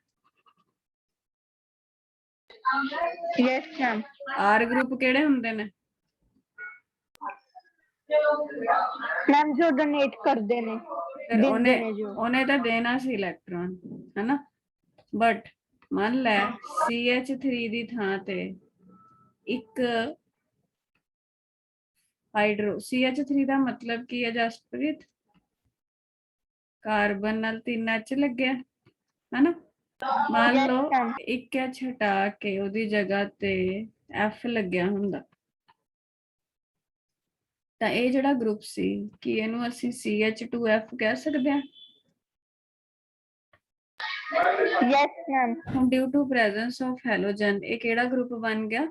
Yes ma'am. R ग्रुप केड़े हुंदे ने? मैम जो डोनेट करते ने, फिर देंदे ने जो। उन्हें तो देना सी इलेक्ट्रॉन, है ना? बट मान लै CH3 दी थां ते एक हाइड्रो, CH3 दा मतलब की है जसप्रीत? कार्बन नाल 3 H लग्या, है ना? मान Yes, लो ma'am. एक H हटा के ओदी जगह ते F लग्या हुंदा, ਤਾਂ ਇਹ ਜਿਹੜਾ ਗਰੁੱਪ ਸੀ, ਕੀ ਇਹਨੂੰ ਅਸੀਂ CH2F ਕਹਿ ਸਕਦੇ ਹਾਂ? Yes, ma'am. ਹੁਣ due to presence of halogen ਇਹ ਕਿਹੜਾ ਗਰੁੱਪ ਬਣ ਗਿਆ?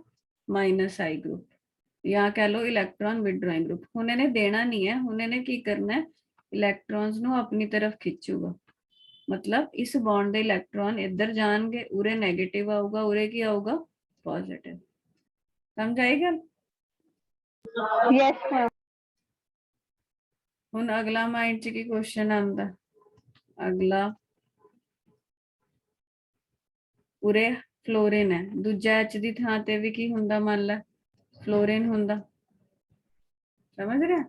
-I ਗਰੁੱਪ, ਜਾਂ ਕਹਿ ਲਓ ਇਲੈਕਟ੍ਰੋਨ ਵਿਡਰਾਇੰਗ ਗਰੁੱਪ। ਹੁਣ ਇਹਨੇ ਦੇਣਾ ਨਹੀਂ ਹੈ, ਹੁਣ ਇਹਨੇ ਕੀ ਕਰਨਾ ਹੈ, ਇਲੈਕਟ੍ਰੋਨਸ ਨੂੰ ਆਪਣੀ ਤਰਫ ਖਿੱਚੂਗਾ। ਮਤਲਬ ਇਸ ਬੌਂਡ ਦੇ ਇਲੈਕਟ੍ਰੋਨ ਇੱਧਰ ਜਾਣਗੇ, ਉਰੇ ਨੈਗੇਟਿਵ ਆਊਗਾ, ਉਰੇ ਕੀ ਆਊਗਾ? ਪੋਜ਼ਿਟਿਵ। ਸਮਝ ਆਈ ਗੱਲ? Yes, ma'am. ਹੁਣ ਅਗਲਾ ਮਾਈਂਡ 'ਚ ਕੀ ਕੁਐਸਚਨ ਆਉਂਦਾ? ਅਗਲਾ ਉਰੇ ਫਲੋਰੀਨ ਹੈ, ਦੂਜਾ H ਦੀ ਥਾਂ ਤੇ ਵੀ ਕੀ ਹੁੰਦਾ ਮੰਨ ਲੈ? ਫਲੋਰੀਨ ਹੁੰਦਾ। ਸਮਝ ਰਿਹਾ?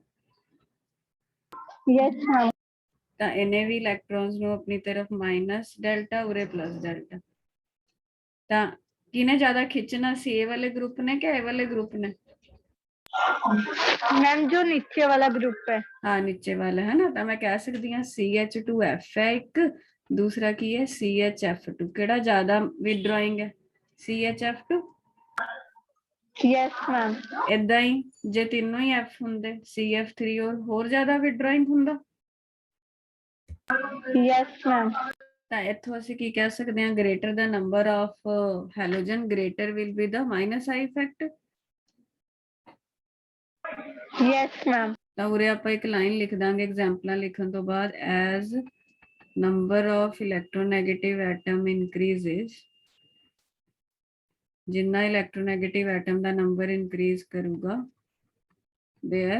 Yes, ma'am. ਤਾਂ ਇਹਨੇ ਵੀ ਇਲੈਕਟ੍ਰੋਨਸ ਨੂੰ ਆਪਣੀ ਤਰਫ ਮਾਈਨਸ ਡੈਲਟਾ, ਉਰੇ ਪਲੱਸ ਡੈਲਟਾ। ਤਾਂ ਕਿਹਨੇ ਜ਼ਿਆਦਾ ਖਿੱਚਣਾ ਸੀ, ਇਹ ਵਾਲੇ ਗਰੁੱਪ ਨੇ ਕਿ ਇਹ ਵਾਲੇ ਗਰੁੱਪ ਨੇ? मैम जो नीचे वाला ग्रुप है। हाँ नीचे वाला है ना, तो मैं कह सकती हूँ CH2F है एक, दूसरा की है CHF2। केड़ा ज्यादा विड्रॉइंग है? CHF2। Yes, ma'am. इदा ही जे तीनों ही F हुंदे, CF3 और ज्यादा विड्रॉइंग हुंदा। Yes, ma'am. ਤਾਂ ਇੱਥੋਂ ਅਸੀਂ ਕੀ ਕਹਿ ਸਕਦੇ ਹਾਂ, ਗ੍ਰੇਟਰ ਦਾ number of halogen greater will be the -I effect. Yes, ma'am. ਤਾਂ ਉਰੇ ਆਪਾਂ ਇੱਕ ਲਾਈਨ ਲਿਖ ਦਾਂਗੇ ਐਗਜ਼ਾਮਪਲਾਂ ਲਿਖਣ ਤੋਂ ਬਾਅਦ, as number of electronegative atom ਇਨਕਰੀਜ਼es, ਜਿੰਨਾ ਇਲੈਕਟ੍ਰੋਨੈਗੇਟਿਵ ਐਟਮ ਦਾ ਨੰਬਰ ਇਨਕਰੀਜ਼ ਕਰੂਗਾ, their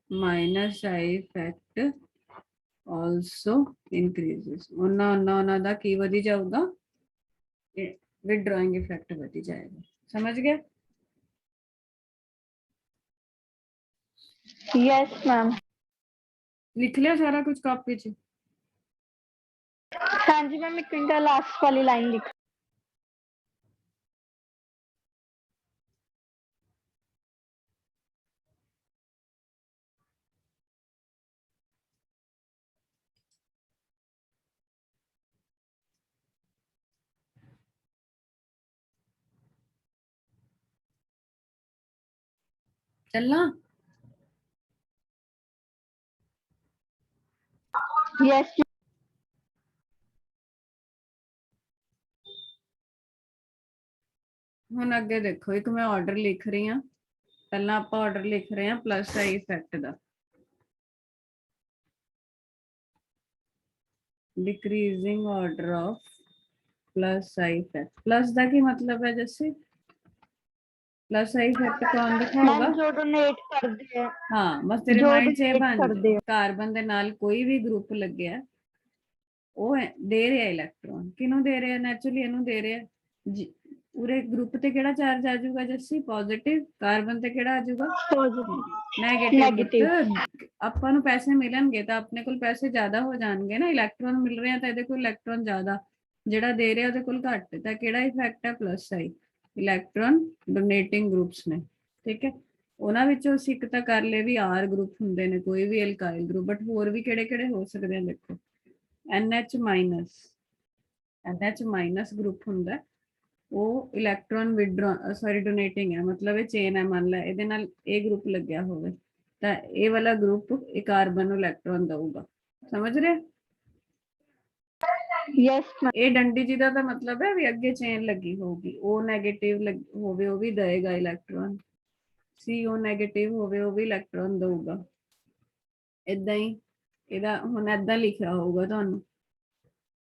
-I effect also increases। ਉਹਨਾਂ ਦਾ ਕੀ ਵਧੀ ਜਾਊਗਾ? ਵਿਡਰਾਇੰਗ ਇਫੈਕਟ ਵਧੀ ਜਾਏਗਾ। ਸਮਝ ਗਏ? Yes, ma'am. लिख लिया सारा कुछ कॉपी च? हाँ जी मैम, एक मिनट लास्ट वाली लाइन लिख। चलना? Yes. ਹੁਣ ਅੱਗੇ ਦੇਖੋ, ਇੱਕ ਮੈਂ ਆਰਡਰ ਲਿਖ ਰਹੀ ਹਾਂ। ਪਹਿਲਾਂ ਆਪਾਂ ਆਰਡਰ ਲਿਖ ਰਹੇ ਹਾਂ +I ਇਫੈਕਟ ਦਾ। Decreasing order of +I effect. Plus ਦਾ ਕੀ मतलब है जैसे? +I इफेक्ट कौन दिखाएगा? मैम जो डोनेट करते हैं। हाँ बस तेरे जो माइंड 'ਚ ਇਹ donate ਬਣ ਕਰਦੇ ਜਾਏ, ਕਾਰਬਨ ਦੇ ਨਾਲ ਕੋਈ ਵੀ ਗਰੁੱਪ ਲੱਗਿਆ, ਉਹ ਦੇ ਰਿਹਾ ਇਲੈਕਟ੍ਰੋਨ। ਕਿਹਨੂੰ ਦੇ ਰਿਹਾ? ਨੈਚੁਰਲੀ ਇਹਨੂੰ ਦੇ ਰਿਹਾ। ਉਰੇ ਗਰੁੱਪ ਤੇ ਕਿਹੜਾ ਚਾਰਜ ਆ ਜਾਊਗਾ ਜੱਸੀ? ਪੋਜ਼ਿਟਿਵ। ਕਾਰਬਨ ਤੇ ਕਿਹੜਾ ਆ ਜਾਊਗਾ? positive negative. negative ਆਪਾਂ ਨੂੰ ਪੈਸੇ ਮਿਲਣਗੇ ਤਾਂ ਆਪਣੇ ਕੋਲ ਪੈਸੇ ਜ਼ਿਆਦਾ ਹੋ ਜਾਣਗੇ ਨਾ, ਇਲੈਕਟ੍ਰੋਨ ਮਿਲ ਰਹੇ ਆ ਤਾਂ ਇਹਦੇ ਕੋਲ ਇਲੈਕਟ੍ਰੋਨ ਜ਼ਿਆਦਾ, ਜਿਹੜਾ ਦੇ ਰਿਹਾ ਉਹਦੇ ਕੋਲ ਘੱਟ, ਤਾਂ ਕਿਹੜਾ ਇਫੈਕਟ ਹੈ? ਪਲੱਸ ਆਈ, ਇਲੈਕਟ੍ਰੋਨ ਡੋਨੇਟਿੰਗ ਗਰੁੱਪਸ ਨੇ, ਠੀਕ ਹੈ। ਉਹਨਾਂ ਵਿੱਚੋਂ ਅਸੀਂ ਇੱਕ ਤਾਂ ਕਰ ਲਏ ਵੀ ਆਰ ਗਰੁੱਪ ਹੁੰਦੇ ਨੇ, ਕੋਈ ਵੀ ਐਲਕਾਈਲ ਗਰੁੱਪ, ਬਟ ਹੋਰ ਵੀ ਕਿਹੜੇ ਕਿਹੜੇ ਹੋ ਸਕਦੇ ਆ ਦੇਖੋ। NH ਮਾਈਨਸ ਗਰੁੱਪ ਹੁੰਦਾ, ਉਹ ਇਲੈਕਟ੍ਰੋਨ ਵਿਡਰਾ ਸੌਰੀ ਡੋਨੇਟਿੰਗ ਹੈ, ਮਤਲਬ ਇਹ ਚੇਨ ਹੈ, ਮੰਨ ਲੈ ਇਹਦੇ ਨਾਲ ਇਹ ਗਰੁੱਪ ਲੱਗਿਆ ਹੋਵੇ ਤਾਂ ਇਹ ਵਾਲਾ ਗਰੁੱਪ ਇਹ ਕਾਰਬਨ ਨੂੰ ਇਲੈਕਟ੍ਰੋਨ ਦਊਗਾ, ਸਮਝ ਰਹੇ? yes ma'am ਇਹ ਡੰਡੀ ਜੀ ਦਾ ਤਾਂ ਮਤਲਬ ਹੈ ਵੀ ਅੱਗੇ ਚੇਨ ਲੱਗੀ ਹੋਊਗੀ, ਉਹ ਨੈਗੇਟਿਵ ਹੋਵੇ ਉਹ ਵੀ ਦੇਗਾ ਇਲੈਕਟ੍ਰੋਨ, CO ਨੈਗੇਟਿਵ ਹੋਵੇ ਉਹ ਵੀ ਇਲੈਕਟ੍ਰੋਨ ਦਊਗਾ। ਇਦਾਂ ਹੀ ਇਹਦਾ ਹੁਣ ਏਦਾਂ ਲਿਖਿਆ ਹੋਊਗਾ ਤੁਹਾਨੂੰ,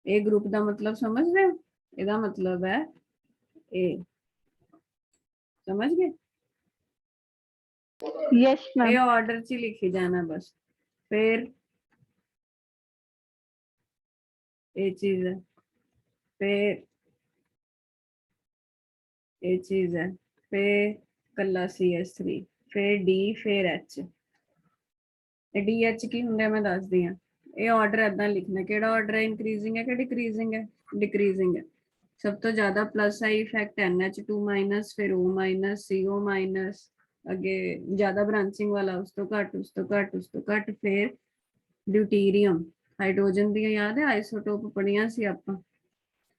ਇਹ ਗਰੁੱਪ ਦਾ ਮਤਲਬ ਸਮਝ ਰਹੇ ਹੋ? ਇਹਦਾ ਮਤਲਬ ਹੈ ਇਹ, ਸਮਝ ਗਏ? yes ma'am ਇਹ ਆਰਡਰ 'ਚ ਹੀ ਲਿਖੀ ਜਾਣਾ ਬਸ। ਫਿਰ ਇਹ ਚੀਜ਼ ਹੈ, ਫਿਰ ਇਹ ਚੀਜ਼ ਹੈ, ਫਿਰ ਕੱਲਾ CH3, ਫਿਰ D, ਫਿਰ H। ਇਹ DH ਕੀ ਹੁੰਦਾ ਮੈਂ ਦੱਸਦੀ ਹਾਂ। ਇਹ ਆਰਡਰ ਏਦਾਂ ਲਿਖਣਾ, ਕਿਹੜਾ ਆਰਡਰ ਹੈ? ਇਨਕਰੀਜ਼ਿੰਗ ਹੈ ਕਿ ਡਿਕਰੀਜ਼ਿੰਗ ਹੈ? ਡਿਕਰੀਜ਼ਿੰਗ ਹੈ। ਸਭ ਤੋਂ ਜ਼ਿਆਦਾ plus I effect NH2 minus, ਫਿਰ O ਮਾਈਨਸ, CO ਮਾਈਨਸ, ਅੱਗੇ ਜ਼ਿਆਦਾ ਬ੍ਰਾਂਚਿੰਗ ਵਾਲਾ ਉਸ ਤੋਂ ਘੱਟ, ਉਸ ਤੋਂ ਘੱਟ, ਉਸ ਤੋਂ ਘੱਟ, ਫਿਰ ਡਿਊਟੀਰੀਅਮ, ਹਾਈਡਰੋਜਨ ਦੀਆਂ ਯਾਦ ਹੈ ਆਈਸੋਟੋਪ ਪੜ੍ਹੀਆਂ ਸੀ ਆਪਾਂ,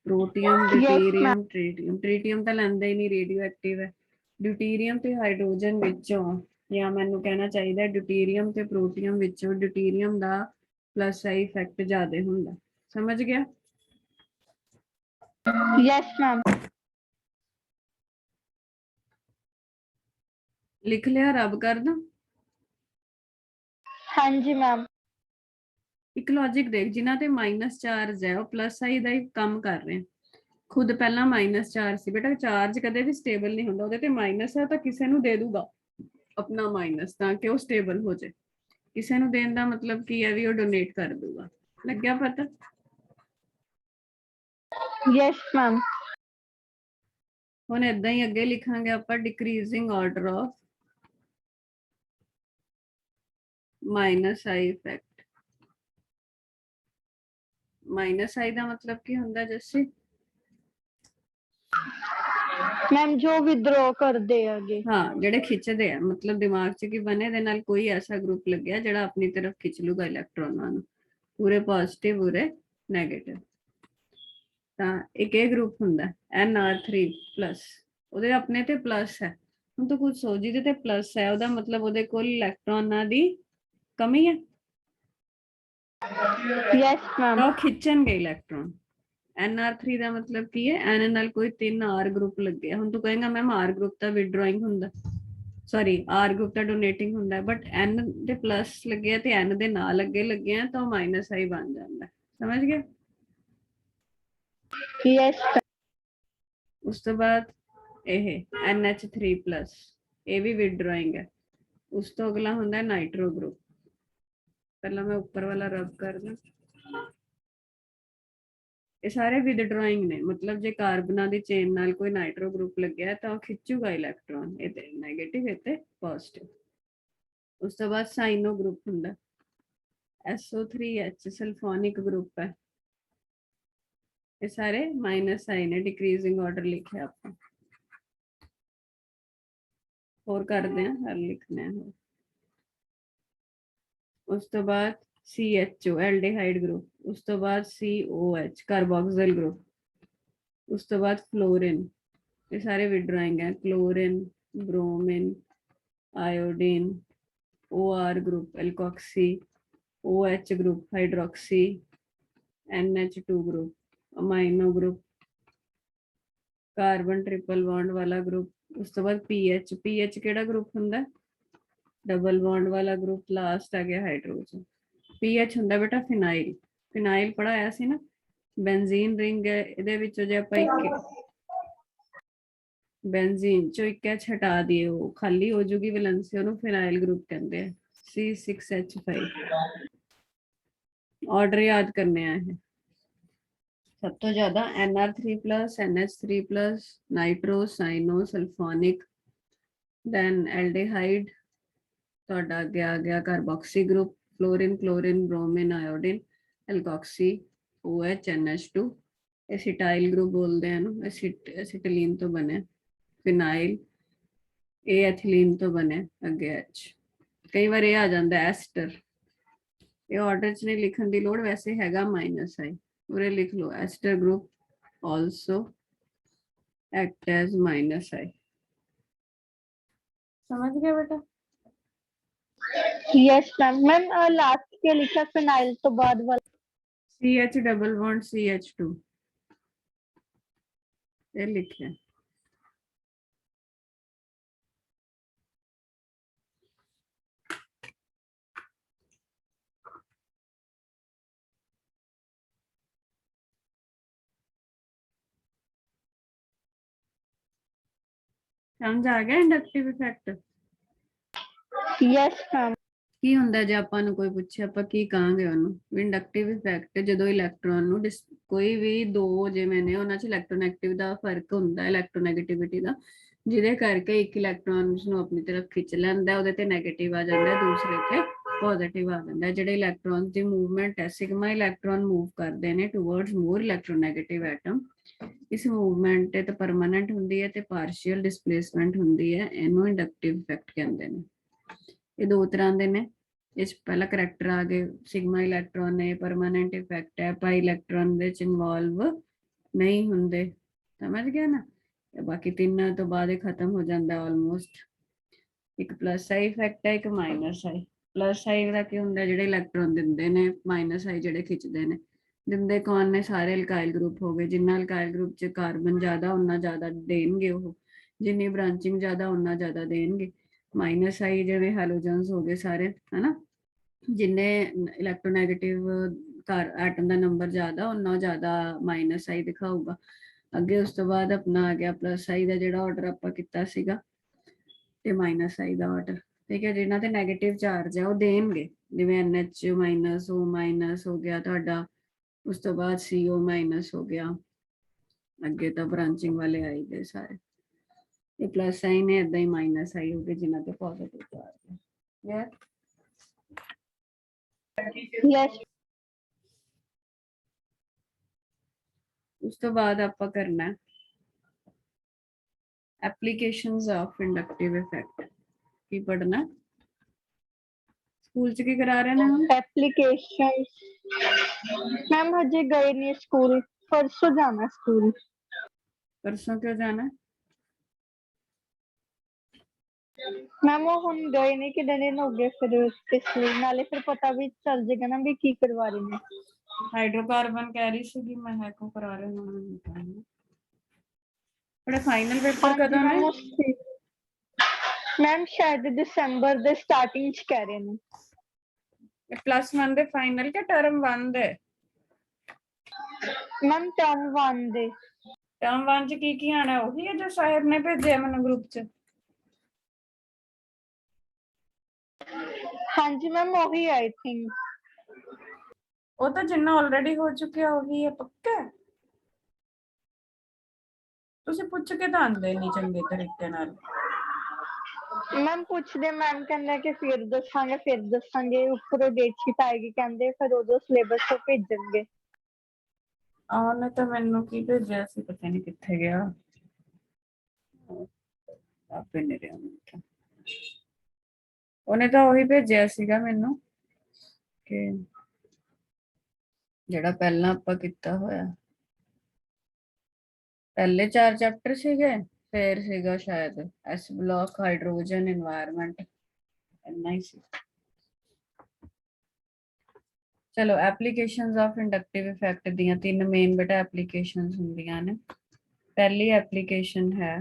ਪ੍ਰੋਟੀਅਮ, ਡਿਊਟੀਰੀਅਮ, ਟ੍ਰੀਟੀਅਮ। ਟ੍ਰੀਟੀਅਮ ਤਾਂ ਲੈਂਦਾ ਹੀ ਨਹੀਂ, ਰੇਡੀਓ ਐਕਟਿਵ ਹੈ। ਡਿਊਟੀਰੀਅਮ ਤੇ ਹਾਈਡਰੋਜਨ ਵਿੱਚੋਂ, ਜਾਂ ਮੈਨੂੰ ਕਹਿਣਾ ਚਾਹੀਦਾ ਡਿਊਟੀਰੀਅਮ ਤੇ ਪ੍ਰੋਟੀਅਮ ਵਿੱਚੋਂ ਡਿਊਟੀਰੀਅਮ ਦਾ ਪਲੱਸ ਆਈ ਇਫੈਕਟ ਜ਼ਿਆਦਾ ਹੁੰਦਾ, ਸਮਝ ਗਿਆ? yes ma'am ਲਿਖ ਲਿਆ? ਰੱਬ ਕਰਦਾ। ਹਾਂਜੀ ਮੈਮ ਇੱਕ ਲੌਜਿਕ ਦੇਖ, ਜਿਨ੍ਹਾਂ ਤੇ ਮਾਈਨਸ ਚਾਰਜ ਹੈ ਉਹ ਪਲੱਸ ਆਈ ਦਾ ਹੀ ਕੰਮ ਕਰ ਰਹੇ, ਖੁਦ ਪਹਿਲਾਂ ਮਾਈਨਸ ਚਾਰਜ ਸੀ। ਬੇਟਾ ਚਾਰਜ ਕਦੇ ਵੀ ਸਟੇਬਲ ਨਹੀਂ ਹੁੰਦਾ, ਉਹਦੇ ਤੇ ਮਾਈਨਸ ਹੈ ਤਾਂ ਕਿਸੇ ਨੂੰ ਦੇ ਦੂਗਾ ਆਪਣਾ ਮਾਈਨਸ, ਤਾਂ ਕਿ ਉਹ ਸਟੇਬਲ ਹੋ ਜਾਏ। ਕਿਸੇ ਨੂੰ ਦੇਣ ਦਾ ਮਤਲਬ ਕੀ ਹੈ? ਵੀ ਉਹ ਡੋਨੇਟ ਕਰ ਦੂਗਾ। ਲੱਗਿਆ ਪਤਾ? yes ma'am ਹੁਣ ਏਦਾਂ ਹੀ ਅੱਗੇ ਲਿਖਾਂਗੇ ਆਪਾਂ, decreasing order of minus I effect. Minus I ਦਾ ਮਤਲਬ ਕੀ ਹੁੰਦਾ ਜੱਸੀ? ਮੈਮ ਜੋ ਵਿਦਡਰਾ ਕਰਦੇ ਆਗੇ, ਹਾਂ, ਜਿਹੜੇ ਖਿੱਚਦੇ ਆ, ਮਤਲਬ ਦਿਮਾਗ 'ਚ ਕੀ ਬਣੇ ਦੇ ਨਾਲ ਕੋਈ ਐਸਾ ਗਰੁੱਪ ਲੱਗਿਆ ਜਿਹੜਾ ਆਪਣੀ ਤਰਫ ਖਿੱਚ ਲੂਗਾ ਇਲੈਕਟ੍ਰੋਨਾਂ ਨੂੰ, ਪੂਰੇ ਪੋਜ਼ਿਟਿਵ ਪੂਰੇ ਨੈਗੇਟਿਵ। ਤਾਂ ਇੱਕ ਇਹ ਗਰੁੱਪ ਹੁੰਦਾ NR3+, ਉਹਦੇ ਆਪਣੇ ਤੇ ਪਲੱਸ ਹੈ। ਹੁਣ ਤੂੰ ਕੁਝ ਸੋਚ, ਜਿਹਦੇ ਤੇ ਪਲੱਸ ਹੈ ਉਹਦਾ ਮਤਲਬ ਉਹਦੇ ਕੋਲ ਇਲੈਕਟ੍ਰੋਨਾਂ ਦੀ ਕਮੀ ਹੈ, yes ma'am ਤਾਂ ਉਹ ਖਿੱਚਣਗੇ ਇਲੈਕਟ੍ਰੋਨ। NR3 ਦਾ ਮਤਲਬ ਕੀ ਹੈ? N ਨਾਲ ਕੋਈ 3 R ਗਰੁੱਪ ਲੱਗਿਆ। ਹੁਣ ਤੂੰ ਕਹੇਗਾ ਮੈਮ R ਗਰੁੱਪ ਤਾਂ ਵਿਡਰਾਇੰਗ ਹੁੰਦਾ, ਸੌਰੀ R ਗਰੁੱਪ ਤਾਂ ਡੋਨੇਟਿੰਗ ਹੁੰਦਾ, ਬਟ N ਦੇ ਪਲੱਸ ਲੱਗੇ ਤੇ N ਦੇ ਨਾਲ ਅੱਗੇ ਲੱਗੇ ਆ ਤਾਂ ਉਹ ਮਾਈਨਸ ਆਈ ਬਣ ਜਾਂਦਾ, ਸਮਝ ਗਏ? yes ਉਸ ਤੋਂ ਬਾਅਦ ਇਹ NH3+, ਇਹ ਵੀ ਵਿਡਰਾਇੰਗ ਹੈ। ਉਸ ਤੋਂ ਅਗਲਾ ਹੁੰਦਾ ਨਾਈਟ੍ਰੋ ਗਰੁੱਪ। ਪਹਿਲਾਂ ਮੈਂ ਉੱਪਰ ਵਾਲਾ ਰਬ ਕਰਦਾ। ਇਹ ਸਾਰੇ ਵਿਦਡਰਾਇੰਗ ਨੇ, ਮਤਲਬ ਜੇ ਕਾਰਬਨਾਂ ਦੀ ਚੇਨ ਨਾਲ ਕੋਈ ਨਾਈਟ੍ਰੋ ਗਰੁੱਪ ਲੱਗਿਆ ਤਾਂ ਉਹ ਖਿੱਚੂਗਾ ਇਲੈਕਟ੍ਰੋਨ, ਇਹ ਤੇ ਨੈਗੇਟਿਵ, ਇਹ ਤੇ ਪੋਜ਼ਿਟਿਵ। ਉਸ ਤੋਂ ਬਾਅਦ ਸਾਈਨੋ ਗਰੁੱਪ ਹੁੰਦਾ, SO3H ਸਲਫੋਨਿਕ ਗਰੁੱਪ ਹੈ। ਇਹ ਸਾਰੇ ਮਾਈਨਸ ਆਈ ਨੇ, ਡਿਕਰੀਜ਼ਿੰਗ ਆਰਡਰ ਲਿਖਿਆ ਆਪਾਂ। ਹੋਰ ਕਰਦੇ ਆ, ਹਰ ਲਿਖਣਾ ਹੈ। ਉਸ ਤੋਂ ਬਾਅਦ CHO ਐਲਡੀਹਾਈਡ ਗਰੁੱਪ, ਉਸ ਤੋਂ ਬਾਅਦ COH ਕਾਰਬੋਕਸਿਲ ਗਰੁੱਪ, ਉਸ ਤੋਂ ਬਾਅਦ ਫਲੋਰੀਨ। ਇਹ ਸਾਰੇ ਵਿਡਰਾਇੰਗ ਹੈ, chlorine, bromine, iodine, OR group alkoxy, OH group hydroxy, NH2 group amino group, carbon triple bond ਵਾਲਾ ਗਰੁੱਪ। ਉਸ ਤੋਂ ਬਾਅਦ PH ਕਿਹੜਾ ਗਰੁੱਪ ਹੁੰਦਾ? ਡਬਲ ਬੌਂਡ ਵਾਲਾ ਗਰੁੱਪ। ਲਾਸਟ ਆ ਗਿਆ ਹਾਈਡਰੋਜਨ। PH ਹੁੰਦਾ ਬੇਟਾ ਫਿਨਾਈਲ, ਫਿਨਾਈਲ ਪੜਾਇਆ ਸੀ ਨਾ, ਬੈਂਜ਼ੀਨ ਰਿੰਗ ਹੈ, ਇਹਦੇ ਵਿੱਚੋਂ ਜੇ ਆਪਾਂ ਇੱਕ ਬੈਂਜ਼ੀਨ ਚੋਂ ਇੱਕ H ਹਟਾ ਦਈਏ ਉਹ ਖਾਲੀ ਹੋ ਜੂਗੀ ਵੈਲੈਂਸੀ, ਉਹਨੂੰ ਫਿਨਾਈਲ ਗਰੁੱਪ ਕਹਿੰਦੇ ਆ, C6H5। ਆਰਡਰ ਯਾਦ ਕਰਨੇ ਆ ਇਹ। सब तो ज्यादा Nr3+, NH3+, nitro, cyano, sulphonic, then aldehyde, ਤੁਹਾਡਾ ਅੱਗੇ ਆ ਗਿਆ carboxy group, fluorine, chlorine, bromine, iodine, alkoxy, OH, NH2, acetyl group ਬੋਲਦੇ ਹਨ ਇਹਨੂੰ, ਐਸੀਟਿਲੀਨ ਤੋਂ ਬਣੇ, ਫਿਨਾਈਲ, ਇਹ ਐਥੀਲੀਨ ਤੋਂ ਬਣੇ, ਅੱਗੇ H, ਕਈ ਵਾਰ ਇਹ ਆ ਜਾਂਦਾ ਐਸਟਰ, ਇਹ ਆਰਡਰ ਚ ਨਹੀਂ ਲਿਖਣ ਦੀ ਲੋੜ, ਵੈਸੇ ਹੈਗਾ -I, ਉਰੇ ਲਿਖ ਲਓ Aster group also act as -I, समझ गया बेटा? Yes ma'am. मैम लास्ट के लिखा फिनाइल तो बाद वाला CH डबल बॉन्ड CH2, ये लिखे। ਸਮਝ ਆ ਗਿਆ ਇੰਡਕਟਿਵ ਇਫੈਕਟ यस मैम। ਕੀ ਹੁੰਦਾ ਜੇ ਆਪਾਂ ਨੂੰ ਕੋਈ ਪੁੱਛੇ ਆਪਾਂ ਕੀ ਕਹਾਂਗੇ ਉਹਨੂੰ? ਇੰਡਕਟਿਵ ਇਫੈਕਟ ਜਦੋਂ ਇਲੈਕਟ੍ਰੋਨ ਨੂੰ ਕੋਈ ਵੀ ਦੋ ਜਿਵੇਂ ਨੇ ਉਹਨਾਂ 'ਚ ਇਲੈਕਟ੍ਰੋਨੈਗੇਟਿਵ ਦਾ ਫਰਕ ਹੁੰਦਾ, ਇਲੈਕਟ੍ਰੋਨੈਗੇਟਿਵਿਟੀ ਦਾ, ਜਿਹਦੇ ਕਰਕੇ ਇੱਕ ਇਲੈਕਟ੍ਰੋਨ ਨੂੰ ਆਪਣੀ ਤਰਫ ਖਿੱਚ ਲੈਂਦਾ, ਉਹਦੇ ਤੇ ਨੈਗੇਟਿਵ ਆ ਜਾਂਦਾ, ਦੂਸਰੇ ਤੇ ਪੋਜ਼ਿਟਿਵ ਆ ਜਾਂਦਾ। ਜਿਹੜੇ ਇਲੈਕਟ੍ਰੋਨ ਦੀ ਮੂਵਮੈਂਟ ਹੈ, ਸਿਗਮਾ ਇਲੈਕਟ੍ਰੋਨ ਮੂਵ ਕਰਦੇ ਨੇ ਟੁਵਰਡਸ ਮੋਰ ਇਲੈਕਟ੍ਰੋਨੈਗੇਟਿਵ ਐਟਮ। ਇਸ ਮੂਵਮੈਂਟ ਤੇ ਪਰਮਾਨੈਂਟ ਹੁੰਦੀ ਹੈ ਤੇ ਪਾਰਸ਼ੀਅਲ ਡਿਸਪਲੇਸਮੈਂਟ ਹੁੰਦੀ ਹੈ, ਇਹਨੂੰ ਇੰਡਕਟਿਵ ਇਫੈਕਟ ਕਹਿੰਦੇ ਨੇ। ਇਹ ਦੋ ਤਰ੍ਹਾਂ ਦੇ ਨੇ, ਇਸ ਪਹਿਲਾ ਕਰੈਕਟਰ ਆ ਗਏ ਸਿਗਮਾ ਇਲੈਕਟ੍ਰੋਨ ਨੇ ਪਰਮਾਨੈਂਟ ਇਫੈਕਟ ਹੈ, ਪਾਈ ਇਲੈਕਟ੍ਰੋਨ ਦੇ ਚ ਇਨਵੋਲਵ ਨਹੀਂ ਹੁੰਦੇ, ਸਮਝ ਗਿਆ ਨਾ? ਬਾਕੀ ਤਿੰਨਾਂ ਤੋਂ ਬਾਅਦ ਇਹ ਖਤਮ ਹੋ ਜਾਂਦਾ ਆਲਮੋਸਟ। ਇੱਕ ਪਲੱਸ ਆਈ ਇਫੈਕਟ ਹੈ, ਇੱਕ ਮਾਈਨਸ ਆਈ। ਪਲੱਸ ਆਈ ਦਾ ਕੀ ਹੁੰਦਾ, ਜਿਹੜੇ ਇਲੈਕਟ੍ਰੋਨ ਦਿੰਦੇ ਨੇ, ਮਾਈਨਸ ਆਈ ਜਿਹੜੇ ਖਿੱਚਦੇ ਨੇ। ਦਿੰਦੇ ਕੌਣ ਨੇ? ਸਾਰੇ ਅਲਕਾਈਲ ਗਰੁੱਪ ਹੋ ਗਏ, ਜਿੰਨਾ ਅਲਕਾਈਲ ਗਰੁੱਪ ਚ ਕਾਰਬਨ ਜ਼ਿਆਦਾ ਉਨਾ ਜ਼ਿਆਦਾ ਦੇਣਗੇ ਉਹ, ਜਿੰਨੀ ਬ੍ਰਾਂਚਿੰਗ ਜ਼ਿਆਦਾ ਉਨਾ ਜ਼ਿਆਦਾ ਦੇਣਗੇ। ਮਾਈਨਸ ਆਈ ਜਿਵੇਂ ਹੈਲੋਜਨਸ ਹੋ ਗਏ ਸਾਰੇ, ਹਨਾ, ਜਿੰਨੇ ਇਲੈਕਟ੍ਰੋਨੈਗੇਟਿਵ ਐਟਮ ਦਾ ਨੰਬਰ ਜ਼ਿਆਦਾ ਉਨਾ ਜ਼ਿਆਦਾ ਮਾਈਨਸ ਆਈ ਦਿਖਾਊਗਾ। ਅੱਗੇ ਉਸ ਤੋਂ ਬਾਅਦ ਆਪਣਾ ਆ ਗਿਆ ਪਲੱਸ ਆਈ ਦਾ ਜਿਹੜਾ ਆਰਡਰ ਆਪਾਂ ਕੀਤਾ ਸੀਗਾ, ਤੇ ਮਾਈਨਸ ਆਈ ਦਾ ਆਰਡਰ, ਠੀਕ ਹੈ। ਜਿਨ੍ਹਾਂ ਤੇ ਨੈਗੇਟਿਵ ਚਾਰਜ ਹੈ ਉਹ ਦੇਣਗੇ, ਜਿਵੇਂ NH ਮਾਈਨਸ, O ਮਾਈਨਸ ਹੋ ਗਿਆ ਤੁਹਾਡਾ, ਉਸ ਤੋਂ ਬਾਅਦ CO ਮਾਈਨਸ ਹੋ ਗਿਆ, ਅੱਗੇ ਤਾਂ ਬ੍ਰਾਂਚਿੰਗ ਵਾਲੇ ਆਈ ਗਏ ਸਾਰੇ। ਇਹ ਪਲੱਸ ਆਈ ਨੇ, ਏਦਾਂ ਹੀ ਮਾਈਨਸ ਆਈ ਹੋ ਗਏ ਜਿਨ੍ਹਾਂ ਤੇ ਪੋਜ਼ਿਟਿਵ ਚਾਰਜ ਹੈ। यस। ਉਸ ਤੋਂ ਬਾਅਦ ਆਪਾਂ ਕਰਨਾ ਐਪਲੀਕੇਸ਼ਨਸ ਆਫ ਇੰਡਕਟਿਵ ਇਫੈਕਟ। ਕੀ ਪੜਨਾ ਸਕੂਲ ਚ ਕੀ ਕਰਾ ਰਹੇ ਨੇ? एप्लीकेशन मैम हजे गए नहीं स्कूल, परसों जाना स्कूल। परसों क्यों जाना? मैम वो हुन गए नहीं कि दिन हो गए, फिर इसलिए नाले फिर पता भी चल जाएगा ना भी की करवा रहे हैं। हाइड्रोकार्बन कह रही सी कि मैं को करा रहे हैं। बड़े फाइनल पेपर कदों ने? मैम शायद दिसंबर दे स्टार्टिंग च कह रहे हैं। +1 ਦੇ ਫਾਈਨਲ ਕਿ ਟਰਮ 1 ਦੇ? मैम टर्म 1 दे। ਟਰਮ 1 ਚ ਕੀ ਆਣਾ? ਉਹੀ ਹੈ ਜੋ ਸਾਹਿਬ ਨੇ ਭੇਜਿਆ ਮੈਨੂੰ ਗਰੁੱਪ ਚ। हाँ जी मैम वही आई थिंक। ਉਹ ਤਾਂ ਜਿੰਨਾ ਆਲਰੇਡੀ ਹੋ ਚੁੱਕਿਆ ਉਹੀ ਹੈ, ਪੱਕਾ? ਤੁਸੀਂ ਪੁੱਛ ਕੇ ਤਾਂ ਆਂਦੇ ਨਹੀਂ ਚੰਗੇ ਤਰੀਕੇ ਨਾਲ। मैम पूछदे, मैम कहंदे कि फिर दसांगे ऊपर डेटशीट आएगी कहंदे, फिर उदो सिलेबस तो भेजणगे। ਉਹਨੇ ਤਾਂ ਮੈਨੂੰ ਕੀ ਭੇਜਿਆ ਸੀ, ਪਤਾ ਨਹੀਂ ਕਿੱਥੇ ਗਿਆ, ਆਪੇ ਨਹੀਂ ਰਿਹਾ ਮੈਨੂੰ। ਉਹਨੇ ਤਾਂ ਉਹੀ ਭੇਜਿਆ ਸੀਗਾ ਮੈਨੂੰ ਕਿ ਜਿਹੜਾ ਪਹਿਲਾਂ ਆਪਾਂ ਕੀਤਾ ਹੋਇਆ, ਪਹਿਲੇ 4 ਚੈਪਟਰ ਸੀਗੇ, ਫਿਰ ਸੀਗਾ ਸ਼ਾਇਦ S ਬਲੌਕ, ਹਾਈਡਰੋਜਨ, এনवायरमेंट, ਇੰਨਾ ਹੀ ਸੀ। ਚਲੋ ਐਪਲੀਕੇਸ਼ਨਸ ਆਫ ਇੰਡਕਟਿਵ ਇਫੈਕਟ ਦੀਆਂ 3 ਮੇਨ ਬੇਟਾ ਐਪਲੀਕੇਸ਼ਨਸ ਹੁੰਦੀਆਂ ਨੇ। ਪਹਿਲੀ ਐਪਲੀਕੇਸ਼ਨ ਹੈ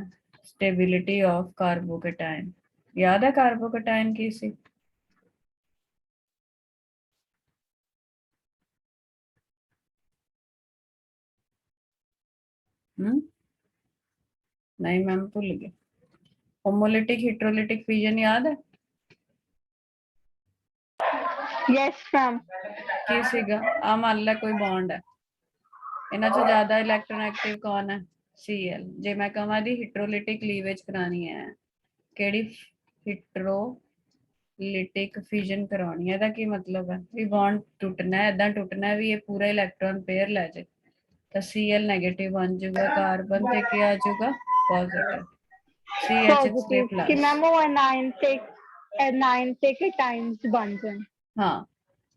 ਸਟੇਬਿਲਿਟੀ ਆਫ ਕਾਰਬੋਕੈਟਾਇਨ। ਯਾਦ ਹੈ ਕਾਰਬੋਕੈਟਾਇਨ ਕੀ ਸੀ? नहीं मैम भूल गए। होमोलिटिक हेट्रोलिटिक फ्यूजन याद है? Yes ma'am. की सीगा? आ मान ला कोई बॉन्ड है, ਇਹਨਾਂ ਚੋਂ ਜ਼ਿਆਦਾ ਇਲੈਕਟ੍ਰੋਨੈਗੇਟਿਵ ਕੌਣ ਹੈ? Cl। ਜੇ ਮੈਂ ਕਹਾਂ ਦੀ ਹੀਟਰੋਲਿਟਿਕ ਲੀਵੇਜ ਕਰਾਣੀ ਹੈ, ਕਿਹੜੀ ਹੀਟਰੋਲਿਟਿਕ ਫਿਜ਼ਨ ਕਰਾਉਣੀ ਹੈ, ਇਹਦਾ ਕੀ ਮਤਲਬ ਹੈ ਵੀ ਬੌਂਡ ਟੁੱਟਣਾ ਹੈ, ਏਦਾਂ ਟੁੱਟਣਾ ਹੈ ਵੀ ਇਹ ਪੂਰਾ ਇਲੈਕਟ੍ਰੋਨ ਪੇਅਰ ਲੈ ਜਾਏ, ਤਾਂ Cl ਨੈਗੇਟਿਵ ਬਣ ਜਾਊਗਾ, ਕਾਰਬਨ ਤੇ ਕੀ ਆ ਜਾਊਗਾ ਪੋਜ਼ਿਟਿਵ, CH3 ਪੋਜ਼ਿਟਿਵ ਕਿ ਮੈਮ ਉਹ anion ਤੇ ਕੇਟਾਇਨਸ ਬਣ ਜਾਣ। ਹਾਂ,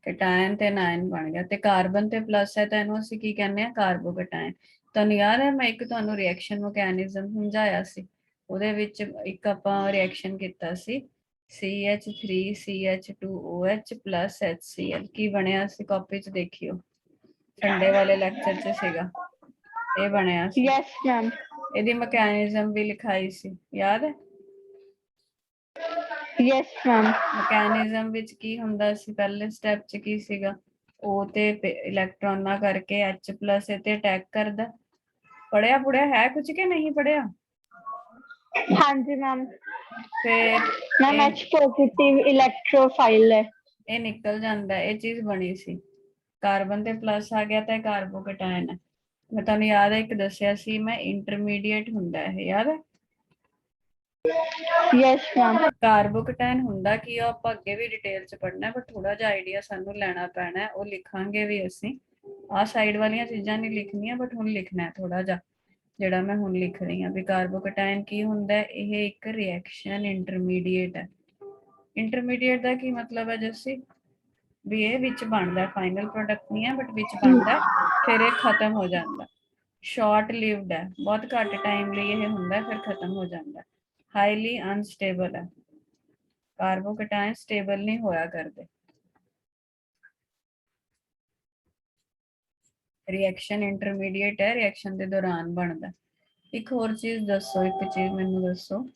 ਕੈਟਾਇਨ ਤੇ ਆਨਾਇਨ ਬਣ ਗਿਆ, ਤੇ ਕਾਰਬਨ ਤੇ ਪਲੱਸ ਹੈ ਤਾਂ ਇਹਨੂੰ ਅਸੀਂ ਕੀ ਕਹਿੰਦੇ ਆ? ਕਾਰਬੋਕੈਟਾਇਨ। ਤੁਹਾਨੂੰ ਯਾਦ ਹੈ ਮੈਂ ਇੱਕ ਤੁਹਾਨੂੰ ਰਿਐਕਸ਼ਨ ਮੈਕੈਨਿਜ਼ਮ ਸਮਝਾਇਆ ਸੀ, ਉਹਦੇ ਵਿੱਚ ਇੱਕ ਆਪਾਂ ਰਿਐਕਸ਼ਨ ਕੀਤਾ ਸੀ CH3CH2OH plus HCl, ਕੀ ਬਣਿਆ ਸੀ? ਕਾਪੀ 'ਚ ਦੇਖਿਓ, ਸੰਡੇ ਵਾਲੇ ਲੈਕਚਰ 'ਚ ਸੀਗਾ, ਇਹ ਬਣਿਆ ਸੀ। Yes ma'am. ਇਹਦੀ ਮੈਕੈਨਿਜ਼ਮ ਵੀ ਲਿਖਾਈ ਸੀ, ਯਾਦ ਹੈ? Yes ma'am. ਮੈਕੈਨਿਜ਼ਮ ਵਿੱਚ ਕੀ ਹੁੰਦਾ ਸੀ? ਪਹਿਲੇ ਸਟੈਪ 'ਚ ਕੀ ਸੀਗਾ? O ਤੇ ਇਲੈਕਟ੍ਰੋਨਾਂ ਕਰਕੇ H+ ਇਹ ਤੇ ਅਟੈਕ ਕਰਦਾ। ਪੜਿਆ ਪੁੜਿਆ ਹੈ ਕੁਝ ਕਿ ਨਹੀਂ ਪੜਿਆ? ਹਾਂਜੀ ਮੈਮ। ਫਿਰ ਮੈਮ H ਪੋਜ਼ਿਟਿਵ ਇਲੈਕਟ੍ਰੋਫਾਈਲ ਹੈ। ਇਹ ਨਿਕਲ ਜਾਂਦਾ, ਇਹ ਚੀਜ਼ ਬਣੀ ਸੀ। ਕਾਰਬਨ ਤੇ ਪਲੱਸ ਆ ਗਿਆ ਤਾਂ ਇਹ ਕਾਰਬੋਕੈਟਾਇਨ ਹੈ। ਮੈਂ ਤੁਹਾਨੂੰ ਯਾਦ ਹੈ ਇੱਕ ਦੱਸਿਆ ਸੀ ਮੈਂ, ਇੰਟਰਮੀਡੀਏਟ ਹੁੰਦਾ ਇਹ, ਯਾਦ ਹੈ? Yes ma'am. ਕਾਰਬੋਕੈਟਾਇਨ ਹੁੰਦਾ ਕੀ, ਉਹ ਆਪਾਂ ਅੱਗੇ ਵੀ ਡਿਟੇਲ 'ਚ ਪੜਨਾ, ਪਰ ਥੋੜਾ ਜਿਹਾ ਆਈਡੀਆ ਸਾਨੂੰ ਲੈਣਾ ਪੈਣਾ, ਉਹ ਲਿਖਾਂਗੇ ਵੀ ਅਸੀਂ। ਆਹ ਸਾਈਡ ਵਾਲੀਆਂ ਚੀਜ਼ਾਂ ਨਹੀਂ ਲਿਖਣੀਆਂ, ਬਟ ਹੁਣ ਲਿਖਣਾ ਥੋੜਾ ਜਿਹਾ, ਜਿਹੜਾ ਮੈਂ ਹੁਣ ਲਿਖ ਰਹੀ ਹਾਂ ਵੀ ਕਾਰਬੋਕੈਟਾਇਨ ਕੀ ਹੁੰਦਾ? ਇਹ ਇੱਕ ਰਿਐਕਸ਼ਨ ਇੰਟਰਮੀਡੀਏਟ ਹੈ। ਇੰਟਰਮੀਡੀਏਟ ਦਾ ਕੀ ਮਤਲਬ ਹੈ ਜੱਸੀ? ਵੀ ਇਹ ਵਿੱਚ ਬਣਦਾ, ਫਾਈਨਲ ਪ੍ਰੋਡਕਟ ਨਹੀਂ ਹੈ ਬਟ ਵਿੱਚ ਬਣਦਾ, ਫਿਰ ਇਹ ਖਤਮ ਹੋ ਜਾਂਦਾ। ਸ਼ਾਰਟ ਲਿਵਡ ਹੈ, ਬਹੁਤ ਘੱਟ ਟਾਈਮ ਲਈ ਇਹ ਹੁੰਦਾ, ਫਿਰ ਖਤਮ ਹੋ ਜਾਂਦਾ। ਹਾਈਲੀ ਅਨਸਟੇਬਲ ਹੈ, ਕਾਰਬੋਕੈਟਾਇਨ ਸਟੇਬਲ ਨਹੀਂ ਹੋਇਆ ਕਰਦੇ। ਰਿਐਕਸ਼ਨ ਇੰਟਰਮੀਡੀਏਟ ਹੈ, ਰਿਐਕਸ਼ਨ ਦੇ ਦੌਰਾਨ ਬਣਦਾ। ਇੱਕ ਹੋਰ ਚੀਜ਼ ਦੱਸੋ, ਇੱਕ ਚੀਜ਼ ਮੈਨੂੰ ਦੱਸੋ,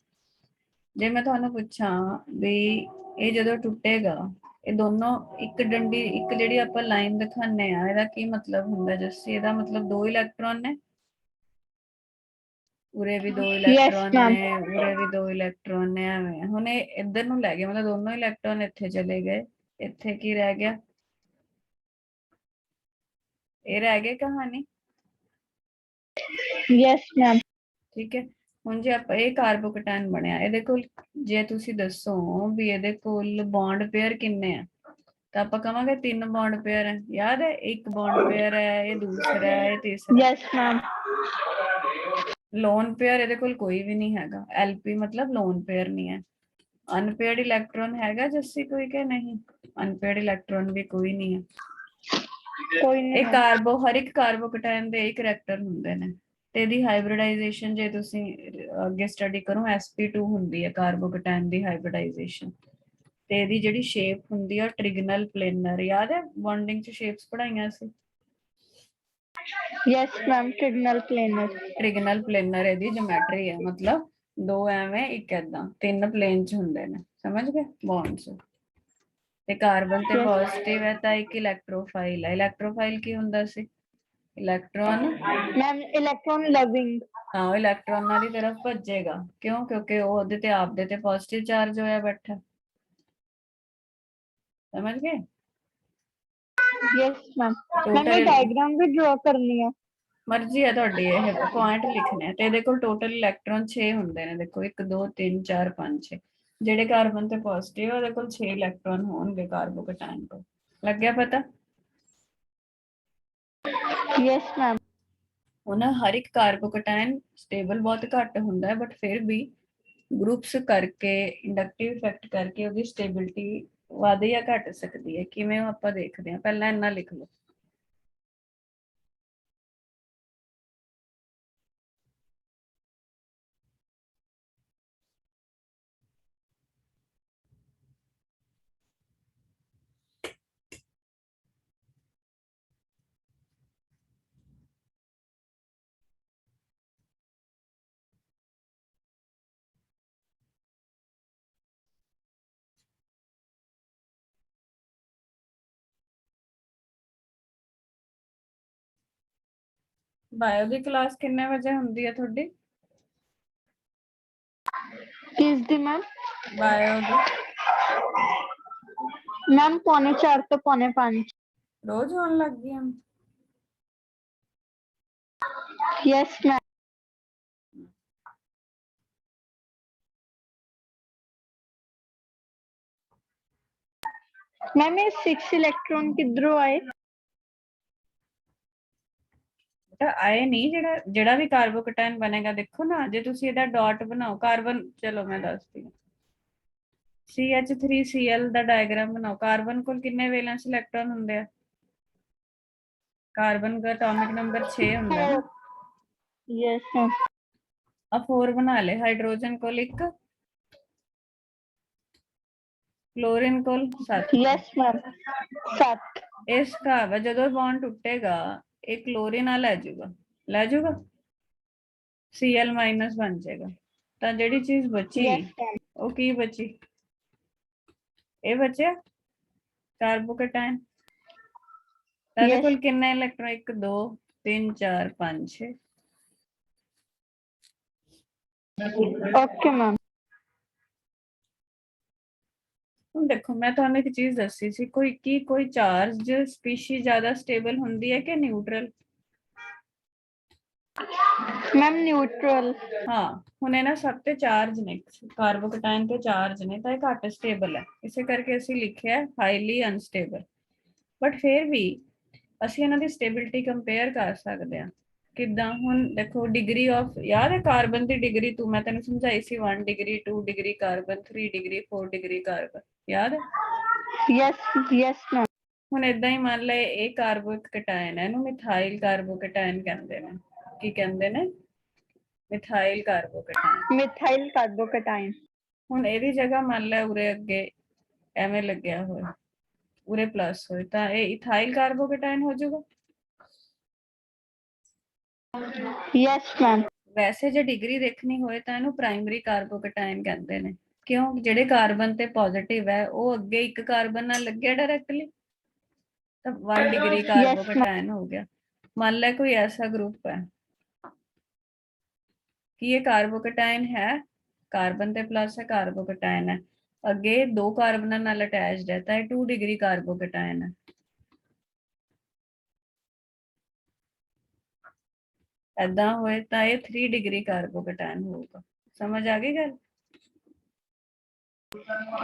ਜੇ ਮੈਂ ਤੁਹਾਨੂੰ ਪੁੱਛਾਂ ਵੀ ਇਹ ਜਦੋਂ ਟੁੱਟੇਗਾ, ਇਹ ਦੋਨੋਂ ਇੱਕ ਡੰਡੀ, ਇੱਕ ਜਿਹੜੀ ਆਪਾਂ ਲਾਈਨ ਦਿਖਾਉਂਦੇ ਆ, ਇਹਦਾ ਕੀ ਮਤਲਬ ਹੁੰਦਾ ਜੱਸੀ? ਇਹਦਾ ਮਤਲਬ 2 ਇਲੈਕਟ੍ਰੋਨ ਨੇ, ਉਰੇ ਵੀ 2 ਇਲੈਕਟ੍ਰੋਨ ਨੇ, ਉਰੇ ਵੀ 2 ਇਲੈਕਟ੍ਰੋਨ ਨੇ, ਐਵੇਂ। ਹੁਣ ਇਹ ਇੱਧਰ ਨੂੰ ਲੈ ਗਏ, ਮਤਲਬ ਦੋਨੋਂ ਇਲੈਕਟ੍ਰੋਨ ਇੱਥੇ ਚਲੇ ਗਏ, ਇੱਥੇ ਕੀ ਰਹਿ ਗਿਆ? ਇਹ ਰਹਿ ਗਏ ਕਹਾਣੀ। Yes ma'am. ਠੀਕ ਹੈ, ਹੁਣ ਜੇ ਆਪਾਂ ਇਹ ਕਾਰਬੋਕੈਟਾਇਨ ਬਣਿਆ, ਇਹਦੇ ਕੋਲ ਜੇ ਤੁਸੀਂ ਦੱਸੋ ਵੀ ਇਹਦੇ ਕੋਲ ਬੌਂਡ ਪੇਅਰ ਕਿੰਨੇ ਆ, ਤਾਂ ਆਪਾਂ ਕਵਾਂਗੇ 3 ਬੌਂਡ ਪੇਅਰ ਹੈ, ਯਾਦ ਹੈ? ਇੱਕ ਬੌਂਡ ਪੇਅਰ ਹੈ, ਇਹ ਦੂਸਰਾ ਹੈ, ਇਹ ਤੀਸਰਾ। Yes ma'am. ਲੋਨ ਪੇਅਰ ਇਹਦੇ ਕੋਲ ਕੋਈ ਵੀ ਨਹੀਂ ਹੈਗਾ, LP ਮਤਲਬ ਲੋਨ ਪੇਅਰ ਨਹੀਂ ਹੈ। ਅਨਪੇਅਰਡ ਇਲੈਕਟ੍ਰੋਨ ਹੈਗਾ ਜੱਸੀ ਕੋਈ ਕਿ ਨਹੀਂ? ਅਨਪੇਅਰਡ ਇਲੈਕਟ੍ਰੋਨ ਵੀ ਕੋਈ ਨਹੀਂ ਹੈ। ਕੋਈ ਨਹੀਂ। ਇਹ ਹਰ ਇੱਕ ਕਾਰਬੋਕੈਟਾਇਨ ਦੇ ਇੱਕ ਕਰੈਕਟਰ ਹੁੰਦੇ ਨੇ, ਤੇ ਇਹਦੀ ਹਾਈਬ੍ਰਿਡਾਈਜੇਸ਼ਨ ਜੇ ਤੁਸੀਂ ਅੱਗੇ ਸਟੱਡੀ ਕਰੋ, sp2 ਹੁੰਦੀ ਹੈ ਕਾਰਬੋਕੈਟਾਇਨ ਦੀ ਹਾਈਬ੍ਰਿਡਾਈਜੇਸ਼ਨ, ਤੇ ਇਹਦੀ ਜਿਹੜੀ ਸ਼ੇਪ ਹੁੰਦੀ ਹੈ ਟ੍ਰਿਗਨਲ ਪਲੇਨਰ, ਯਾਦ ਹੈ? ਬੌਂਡਿੰਗ 'ਚ ਸ਼ੇਪਸ ਪੜਾਈਆਂ ਸੀ। Yes ma'am, trigonal planar. Trigonal planar ਇਹਦੀ ਜਿਓਮੈਟਰੀ ਹੈ, ਮਤਲਬ 2 ਐਵੇਂ ਇੱਕ ਏਦਾਂ 3 ਪਲੇਨ 'ਚ ਹੁੰਦੇ ਨੇ, ਸਮਝ ਗਏ ਬੌਂਡਸ? ਤੇ ਕਾਰਬਨ ਤੇ ਪੋਜ਼ਿਟਿਵ ਹੈ ਤਾਂ ਇੱਕ ਇਲੈਕਟ੍ਰੋਫਾਈਲ ਹੈ। ਇਲੈਕਟ੍ਰੋਫਾਈਲ ਕੀ ਹੁੰਦਾ ਸੀ? Electron ma'am electron loving. ਹਾਂ, ਉਹ ਇਲੈਕਟ੍ਰੋਨਾਂ ਦੀ ਤਰਫ ਭੱਜੇਗਾ, ਕਿਉਂ? ਕਿਉਂਕਿ ਉਹ ਉਹਦੇ ਤੇ ਆਪਦੇ ਤੇ ਪੋਜ਼ਿਟਿਵ ਚਾਰਜ ਹੋਇਆ ਬੈਠਾ, ਸਮਝ ਗਏ? Yes ma'am. ਮੈਮ ਟੋਟਲ ਇਹ ਡਾਇਗਰਾਮ ਵੀ ਡਰਾ ਕਰਨੀ ਹੈ? ਮਰਜ਼ੀ ਹੈ ਤੁਹਾਡੀ, ਇਹ ਪੁਆਇੰਟ ਲਿਖਣੇ ਆ। ਤੇ ਇਹਦੇ ਕੋਲ ਟੋਟਲ ਇਲੈਕਟ੍ਰੋਨ 6 ਹੁੰਦੇ ਨੇ, ਦੇਖੋ 1 2 3 4 5 6। ਜਿਹੜੇ ਕਾਰਬਨ ਤੇ ਪੋਜ਼ਿਟਿਵ ਉਹਦੇ ਕੋਲ 6 ਇਲੈਕਟ੍ਰੋਨ ਹੋਣਗੇ ਕਾਰਬੋਕੈਟਾਇਨ ਕੋਲ। ਲੱਗਿਆ ਪਤਾ? Yes ma'am. ਹੁਣ ਹਰ ਇੱਕ ਕਾਰਬੋਕੈਟਾਇਨ ਸਟੇਬਲ ਬਹੁਤ ਘੱਟ ਹੁੰਦਾ ਹੈ, ਬਟ ਫਿਰ ਵੀ ਗਰੁੱਪਸ ਕਰਕੇ, ਇੰਡਕਟਿਵ ਇਫੈਕਟ ਕਰਕੇ ਉਹਦੀ ਸਟੇਬਿਲਿਟੀ ਵੱਧ ਜਾਂ ਘਟ ਸਕਦੀ ਹੈ। ਕਿਵੇਂ ਉਹ ਆਪਾਂ ਦੇਖਦੇ ਹਾਂ, ਪਹਿਲਾਂ ਇੰਨਾ ਲਿਖ ਲਓ। ਬਾਇਓ ਦੀ ਕਲਾਸ ਕਿੰਨੇ ਵਜੇ ਹੁੰਦੀ ਹੈ ਤੁਹਾਡੀ? ਕਿਸ ਦੀ ਮੈਮ? ਬਾਇਓ ਦੀ ਮੈਮ 4:45 ਤੋਂ 4:45। ਰੋਜ਼ ਹੋਣ ਲੱਗ ਗਈ? Yes, ma'am. मैम ये 6 इलेक्ट्रॉन किधरों आए? आए नहीं, ਜਿਹੜਾ ਵੀ ਕਾਰਬੋਕੇਟਾਇਨ ਬਣੇਗਾ ਦੇਖੋ ਨਾ, ਜੇ ਤੁਸੀਂ ਇਹਦਾ ਡਾਟ ਬਣਾਓ ਕਾਰਬਨ, ਚਲੋ ਮੈਂ ਦੱਸਦੀ ਹਾਂ, CH3Cl ਦਾ ਡਾਇਗਰਾਮ ਬਣਾਓ। ਕਾਰਬਨ ਕੋਲ ਕਿੰਨੇ ਵੈਲੈਂਸ ਇਲੈਕਟ੍ਰੋਨ ਹੁੰਦੇ ਆ? ਕਾਰਬਨ ਦਾ ਐਟੋਮਿਕ ਨੰਬਰ 6 ਹੁੰਦਾ ਨਾ। Yes, ma'am. ਆ 4 ਬਣਾ ਲੈ। ਹਾਈਡਰੋਜਨ ਕੋਲ 1, ਕਲੋਰੀਨ ਕੋਲ 7। Yes, ma'am. 7. ਇਸ ਹਿਸਾਬ ਹੈ ਜਦੋਂ ਬੌਂਡ ਟੁੱਟੇਗਾ ਇਹ ਕਲੋਰੀਨ ਨਾਲ ਲੈ ਜਾਊਗਾ Cl- ਬਣ ਜਾਏਗਾ। ਤਾਂ ਜਿਹੜੀ ਚੀਜ਼ ਬਚੀ Yes, ma'am. ਉਹ ਕੀ ਬਚੀ? ਇਹ ਬਚਿਆ ਕਾਰਬੋਕੇਟਾਇਨ। ਤਾਂ ਇਹਦੇ Yes. ਕੋਲ ਕਿੰਨੇ ਇਲੈਕਟ੍ਰੋਨ? 1 2 3 4 5 6। Okay, ma'am. ਹੁਣ ਦੇਖੋ ਮੈਂ ਤੁਹਾਨੂੰ ਇੱਕ ਚੀਜ਼ ਦੱਸੀ ਸੀ, ਕੋਈ ਚਾਰਜ ਸਪੀਸ਼ੀ ਜ਼ਿਆਦਾ ਸਟੇਬਲ ਹੁੰਦੀ ਹੈ ਕਿ ਨਿਊਟਰਲ? Ma'am, neutral. ਹਾਂ, ਹੁਣ ਇਹਨਾਂ ਸਭ ਤੇ ਚਾਰਜ ਨੇ, ਕਾਰਬੋਕੇਟਾਇਨ ਤੇ ਚਾਰਜ ਨੇ, ਤਾਂ ਇਹ ਘੱਟ ਸਟੇਬਲ ਹੈ, ਇਸੇ ਕਰਕੇ ਅਸੀਂ ਲਿਖਿਆ ਹਾਈਲੀ ਅਨਸਟੇਬਲ। ਬਟ ਫਿਰ ਵੀ ਅਸੀਂ ਇਹਨਾਂ ਦੀ ਸਟੇਬਿਲਿਟੀ ਕੰਪੇਅਰ ਕਰ ਸਕਦੇ ਹਾਂ। ਕਿੱਦਾਂ? ਹੁਣ ਦੇਖੋ ਡਿਗਰੀ ਆਫ, ਯਾਦ ਹੈ ਕਾਰਬਨ ਦੀ ਡਿਗਰੀ ਮੈਂ ਤੈਨੂੰ ਸਮਝਾਈ ਸੀ, 1 degree 2 degree carbon, 3 degree 4 degree carbon, ਯਾਦ ਹੈ? Yes, yes, ma'am. ਹੁਣ ਏਦਾਂ ਹੀ ਮੰਨ ਲਏ ਇਹ ਕਾਰਬੋਕੇਟਾਇਨ ਹੈ, ਇਹਨੂੰ ਮਿਥਾਈਲ ਕਾਰਬੋਕੇਟਾਇਨ ਕਹਿੰਦੇ ਨੇ। ਕੀ ਕਹਿੰਦੇ ਨੇ? ਮਿਥਾਈਲ ਕਾਰਬੋਕੇਟਾਇਨ। Methyl carbocation. ਹੁਣ ਇਹਦੀ ਜਗ੍ਹਾ ਮੰਨ ਲੈ ਉਰੇ ਅੱਗੇ ਐਵੇਂ ਲੱਗਿਆ ਹੋਇਆ, ਉਰੇ ਪਲੱਸ ਹੋਏ, ਤਾਂ ਇਹ ਇਥਾਈਲ ਕਾਰਬੋਕੇਟਾਇਨ ਹੋ ਜਾਊਗਾ। Yes, ma'am. ਵੈਸੇ ਜੇ ਡਿਗਰੀ ਦੇਖਣੀ ਹੋਏ ਤਾਂ ਇਹਨੂੰ ਪ੍ਰਾਇਮਰੀ ਕਾਰਬੋਕੇਟਾਇਨ ਕਹਿੰਦੇ ਨੇ। ਕਿਉਂ? ਜਿਹੜੇ ਕਾਰਬਨ ਤੇ ਪੋਜ਼ਿਟਿਵ ਹੈ ਉਹ ਅੱਗੇ ਇੱਕ ਕਾਰਬਨ ਨਾਲ ਲੱਗਿਆ ਡਾਇਰੈਕਟਲੀ, ਤਾਂ 1 ਡਿਗਰੀ ਕਾਰਬੋਕੇਟਾਇਨ ਹੋ ਗਿਆ। ਮੰਨ ਲੈ ਕੋਈ ਐਸਾ ਗਰੁੱਪ ਹੈ कि ये कार्बोकेटाइन है, कार्बन पे प्लस है, कार्बोकेटाइन है, अगे 2 कार्बन नाल अटैच रहता है, 2 डिग्री कार्बोकेटाइन है। ऐदा होए तो ये 3 डिग्री कार्बोकेटाइन होगा। समझ आ गई गल?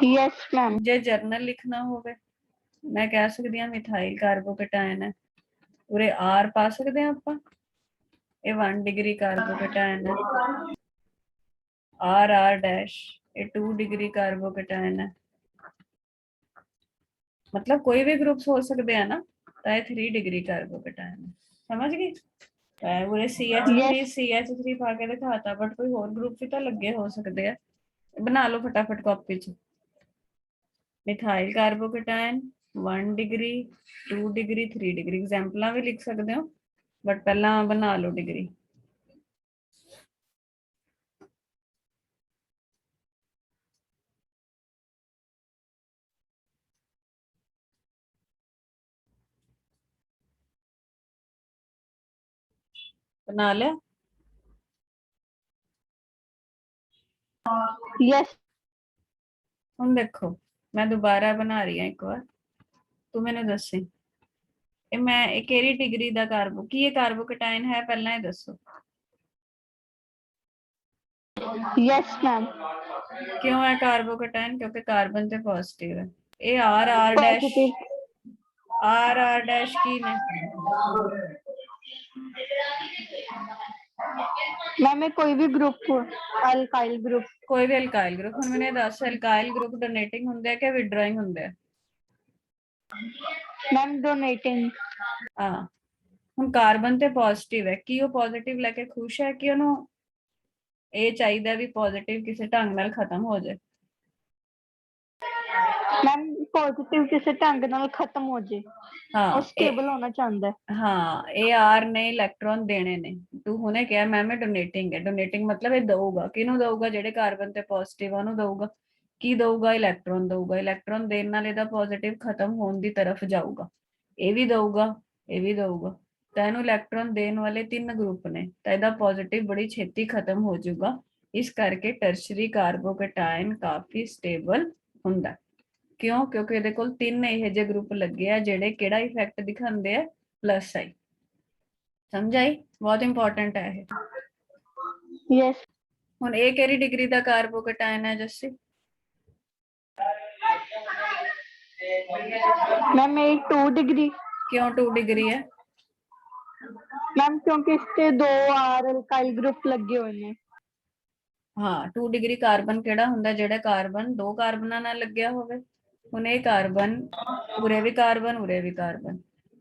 Yes, ma'am. जे जर्नल लिखना होवे मैं कह सकती हूँ मिथाइल कार्बोकेटाइन है, पूरे R पा सकते हैं आप, ये 1 डिग्री कार्बोकेटाइन है, R डैश ये 2 डिग्री कार्बोकेटाइन है। मतलब कोई भी ग्रुप्स हो सकते हैं ना, तो ये 3 डिग्री कार्बोकेटाइन है। समझ गई? पूरे CH3 पा के दिखाता, बट कोई और ग्रुप भी तो लगे हो सकते हैं। बना लो फटाफट कॉपी च। Methyl carbocation 1 degree 2 degree 3 degree, example भी लिख सकते हो, बट पहला बना लो डिग्री। बना लिया? Yes. हम देखो मैं दोबारा बना रही हूँ एक बार, तू मैंने दसी मैं केरी डिग्री दा कार्बो की ये कार्बोकेटाइन है, पहला ही दसो। Yes, ma'am. क्यों है कार्बोकेटाइन? क्योंकि कार्बन से पॉजिटिव है। ये R डैश, R डैश की ने मैम कोई भी ग्रुप, अल्काइल ग्रुप। कोई भी अल्काइल ग्रुप। हुण मैंने दस अल्काइल ग्रुप डोनेटिंग हुंदे कि विड्रॉइंग हुंदे? Ma'am donating. हाँ, हुण कार्बन ते पॉजिटिव है, की वो पॉजिटिव लेके खुश है कि उन्होंने ਇਹ ਚਾਹੀਦਾ ਵੀ ਪੋਜ਼ਿਟਿਵ ਕਿਸੇ ਢੰਗ ਨਾਲ ਖਤਮ ਹੋ ਜਾਏ? मैम पॉजिटिव किसी ढंग नाल खत्म हो जाए, हाँ, स्टेबल होना चाहता है। हाँ, ये आर ने इलेक्ट्रॉन देने ने। तू हुणे क्या मैम डोनेटिंग है, डोनेटिंग मतलब ये दਊਗਾ, ਕਿਹਨੂੰ ਦਊਗਾ? ਜਿਹੜੇ ਕਾਰਬਨ ਤੇ ਪੋਜ਼ਿਟਿਵ ਉਹਨੂੰ ਦਊਗਾ। ਕੀ ਦਊਗਾ? ਇਲੈਕਟ੍ਰੋਨ ਦਊਗਾ। ਇਲੈਕਟ੍ਰੋਨ ਦੇਣ ਨਾਲ ਇਹਦਾ ਪੋਜ਼ਿਟਿਵ ਖਤਮ ਹੋਣ ਦੀ ਤਰਫ ਜਾਊਗਾ। ਇਹ ਵੀ ਦਊਗਾ, ਇਹ ਵੀ ਦਊਗਾ, ਤਾਂ ਇਹਨੂੰ ਇਲੈਕਟ੍ਰੋਨ ਦੇਣ ਵਾਲੇ 3 ਗਰੁੱਪ ਨੇ, ਤਾਂ ਇਹਦਾ ਪੋਜ਼ਿਟਿਵ ਬੜੀ ਛੇਤੀ ਖਤਮ ਹੋ ਜਾਊਗਾ। ਇਸ ਕਰਕੇ ਟਰਸ਼ਰੀ ਕਾਰਬੋਕੇਟਾਇਨ ਕਾਫੀ ਸਟੇਬਲ ਹੁੰਦਾ। ਕਿਉਂ? ਕਿਉਂਕਿ ਇਹਦੇ ਕੋਲ 3 ਇਹੋ ਜਿਹੇ ਗਰੁੱਪ ਲੱਗੇ ਆ ਜਿਹੜੇ ਕਿਹੜਾ ਇਫੈਕਟ ਦਿਖਾਉਂਦੇ ਆ? Plus sign. ਸਮਝ ਆਈ? ਬਹੁਤ ਇੰਪੋਰਟੈਂਟ ਹੈ ਇਹ। यस ਹੁਣ ਇਹ ਕਿਹੜੀ ਡਿਗਰੀ ਦਾ ਕਾਰਬੋਕੇਟਾਇਨ ਹੈ ਜੱਸੀ? मैम ये 2 डिग्री ਕਿਉਂ 2 ਡਿਗਰੀ ਹੈ? मैम क्योंकि इससे 2 R अल्काइल ग्रुप लगे हुए हैं। ਹਾਂ 2 ਡਿਗਰੀ ਕਾਰਬਨ ਕਿਹੜਾ ਹੁੰਦਾ ਜਿਹੜਾ ਕਾਰਬਨ 2 ਕਾਰਬਨਾਂ ਨਾਲ ਲੱਗਿਆ ਹੋਵੇ। ਹੁਣ ਇਹ ਕਾਰਬਨ ਉਰੇ ਵੀ ਕਾਰਬਨ ਉਰੇ ਵੀ ਕਾਰਬਨ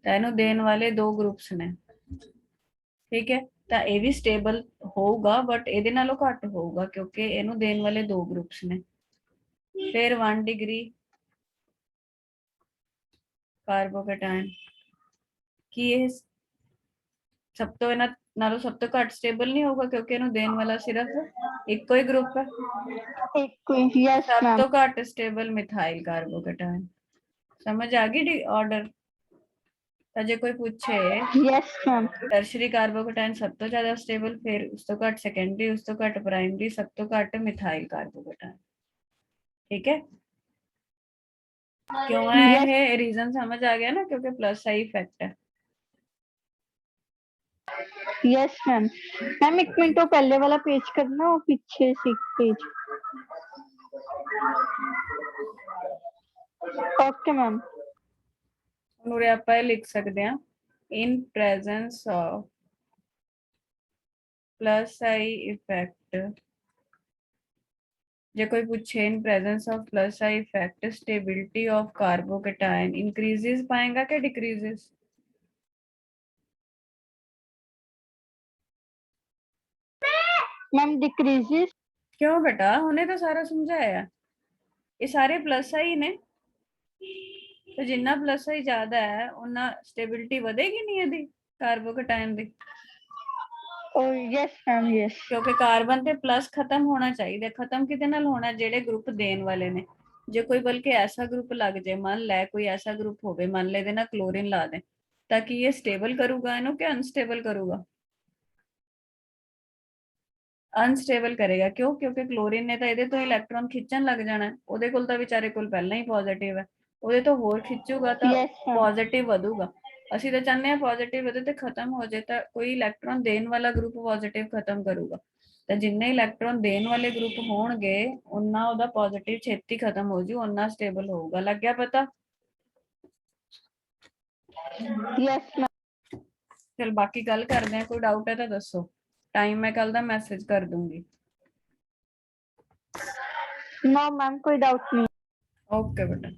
ਤਾਂ ਇਹਨੂੰ ਦੇਣ ਵਾਲੇ 2 ਗਰੁੱਪਸ ਨੇ। ਠੀਕ ਹੈ ਤਾਂ ਇਹ ਵੀ ਸਟੇਬਲ ਹੋਊਗਾ ਬਟ ਇਹਦੇ ਨਾਲੋਂ ਘੱਟ ਹੋਊਗਾ ਕਿਉਂਕਿ ਇਹਨੂੰ ਦੇਣ ਵਾਲੇ 2 ਗਰੁੱਪਸ ਨੇ। ਫਿਰ 1 ਡਿਗਰੀ ਕਾਰਬੋਕੇਟਾਇਨ ਕੀ ਇਹ ਸਭ ਤੋਂ ਇਹਨਾਂ ਨਾਲੋਂ ਸਭ ਤੋਂ ਘੱਟ ਸਟੇਬਲ ਨਹੀਂ ਹੋਊਗਾ ਕਿਉਂਕਿ ਇਹਨੂੰ ਦੇਣ ਵਾਲਾ ਸਿਰਫ ਇੱਕੋ ਹੀ ਗਰੁੱਪ ਹੈ। एक यस ਸਭ मैम ਤੋਂ ਘੱਟ ਸਟੇਬਲ ਮਿਥਾइल ਕਾਰਬੋਕੇਟਾਇਨ। ਸਮਝ ਆ ਗਈ ਆਰਡਰ? ਤਾਂ ਜੇ ਕੋਈ ਪੁੱਛੇ यस मैम ਟਰਸ਼ਰੀ ਕਾਰਬੋਕੇਟਾਇਨ ਸਭ ਤੋਂ ਜ਼ਿਆਦਾ ਸਟੇਬਲ ਫਿਰ ਉਸ ਤੋਂ ਘੱਟ ਸੈਕੰਡਰੀ ਉਸ ਤੋਂ ਘੱਟ ਪ੍ਰਾਇਮਰੀ ਸਭ ਤੋਂ ਘੱਟ ਮਿਥਾइल ਕਾਰਬੋਕੇਟਾਇਨ। ਠੀਕ ਹੈ ਕਿਉਂ ਹੈ ਇਹ ਰੀਜ਼ਨ ਸਮਝ ਆ ਗਿਆ ਨਾ ਕਿਉਂਕਿ ਪਲੱਸ ਆਈ ਇਫੈਕਟ ਹੈ। यस मैम मैम 1 मिनट वो पहले वाला पेज करना और पीछे से पेज ओके मैम ਹੁਣ ਉਰੇ ਆਪਾਂ ਇਹ ਲਿਖ ਸਕਦੇ ਹਾਂ in presence of plus I effect. ਜੇ ਕੋਈ ਪੁੱਛੇ in presence of plus I effect stability of carbocation increases पाएगा कि डिक्रीजेस? मैम डिक्रीजेस क्यों बेटा हमने तो सारा समझाया ये सारे प्लस आई ने तो जिन्ना प्लस आई ज्यादा है उन्ना स्टेबिलिटी ਵਧੇਗੀ ਨਹੀਂ ਇਹਦੀ ਕਾਰਬੋਕੇਟਾਇਨ ਦੀ ओ यस मैम यस ਕਿਉਂਕਿ ਕਾਰਬਨ ਤੇ ਪਲੱਸ ਖਤਮ ਹੋਣਾ ਚਾਹੀਦਾ। ਖਤਮ ਕਿਤੇ ਨਾਲ ਹੋਣਾ ਜਿਹੜੇ ਗਰੁੱਪ ਦੇਣ ਵਾਲੇ ਨੇ। ਜੇ ਕੋਈ ਬਲਕਿ ਐਸਾ ਗਰੁੱਪ ਲੱਗ ਜਾਏ ਮੰਨ ਲੈ ਕੋਈ ਐਸਾ ਗਰੁੱਪ ਹੋਵੇ ਮੰਨ ਲੈ ਇਹਦੇ ਨਾਲ ਕਲੋਰੀਨ ਲਾ ਦੇ ਤਾਂ ਕਿ ਇਹ ਸਟੇਬਲ ਕਰੂਗਾ ਇਹਨੂੰ ਕਿ ਅਨਸਟੇਬਲ ਕਰੂਗਾ? ਅਨਸਟੇਬਲ ਕਰੇਗਾ। ਕਿਉਂ? ਕਿਉਂਕਿ ਕਲੋਰੀਨ ਨੇ ਤਾਂ ਇਹਦੇ ਤੋਂ ਇਲੈਕਟ੍ਰੋਨ ਖਿੱਚਣ ਲੱਗ ਜਾਣਾ ਉਹਦੇ ਕੋਲ ਤਾਂ ਵਿਚਾਰੇ ਕੋਲ ਪਹਿਲਾਂ ਹੀ ਪੋਜ਼ਿਟਿਵ ਹੈ ਉਹਦੇ ਤੋਂ ਹੋਰ ਖਿੱਚੂਗਾ ਤਾਂ Yes, ma'am. ਪੋਜ਼ਿਟਿਵ ਵਧੂਗਾ। ਅਸੀਂ ਤਾਂ ਚਾਹੁੰਦੇ ਹਾਂ ਪੋਜ਼ਿਟਿਵ ਵਧੇ ਤੇ ਖਤਮ ਹੋ ਜਾਏ ਤਾਂ ਕੋਈ ਇਲੈਕਟ੍ਰੋਨ ਦੇਣ ਵਾਲਾ ਗਰੁੱਪ ਪੋਜ਼ਿਟਿਵ ਖਤਮ ਕਰੂਗਾ ਤਾਂ ਜਿੰਨੇ ਇਲੈਕਟ੍ਰੋਨ ਦੇਣ ਵਾਲੇ ਗਰੁੱਪ ਹੋਣਗੇ ਉਨਾ ਉਹਦਾ ਪੋਜ਼ਿਟਿਵ ਛੇਤੀ ਖਤਮ ਹੋ ਜੂ ਉਨਾ ਸਟੇਬਲ ਹੋਊਗਾ। ਲੱਗ ਗਿਆ ਪਤਾ? यस मैम ਚਲ ਬਾਕੀ ਗੱਲ ਕਰਦੇ ਹਾਂ। ਕੋਈ ਡਾਊਟ ਹੈ ਤਾਂ ਦੱਸੋ। ਟਾਈਮ ਮੈਂ ਕੱਲ ਦਾ ਮੈਸੇਜ ਕਰ ਦੂੰਗੀ। नो मैम कोई डाउट नहीं ਓਕੇ ਬੇਟਾ।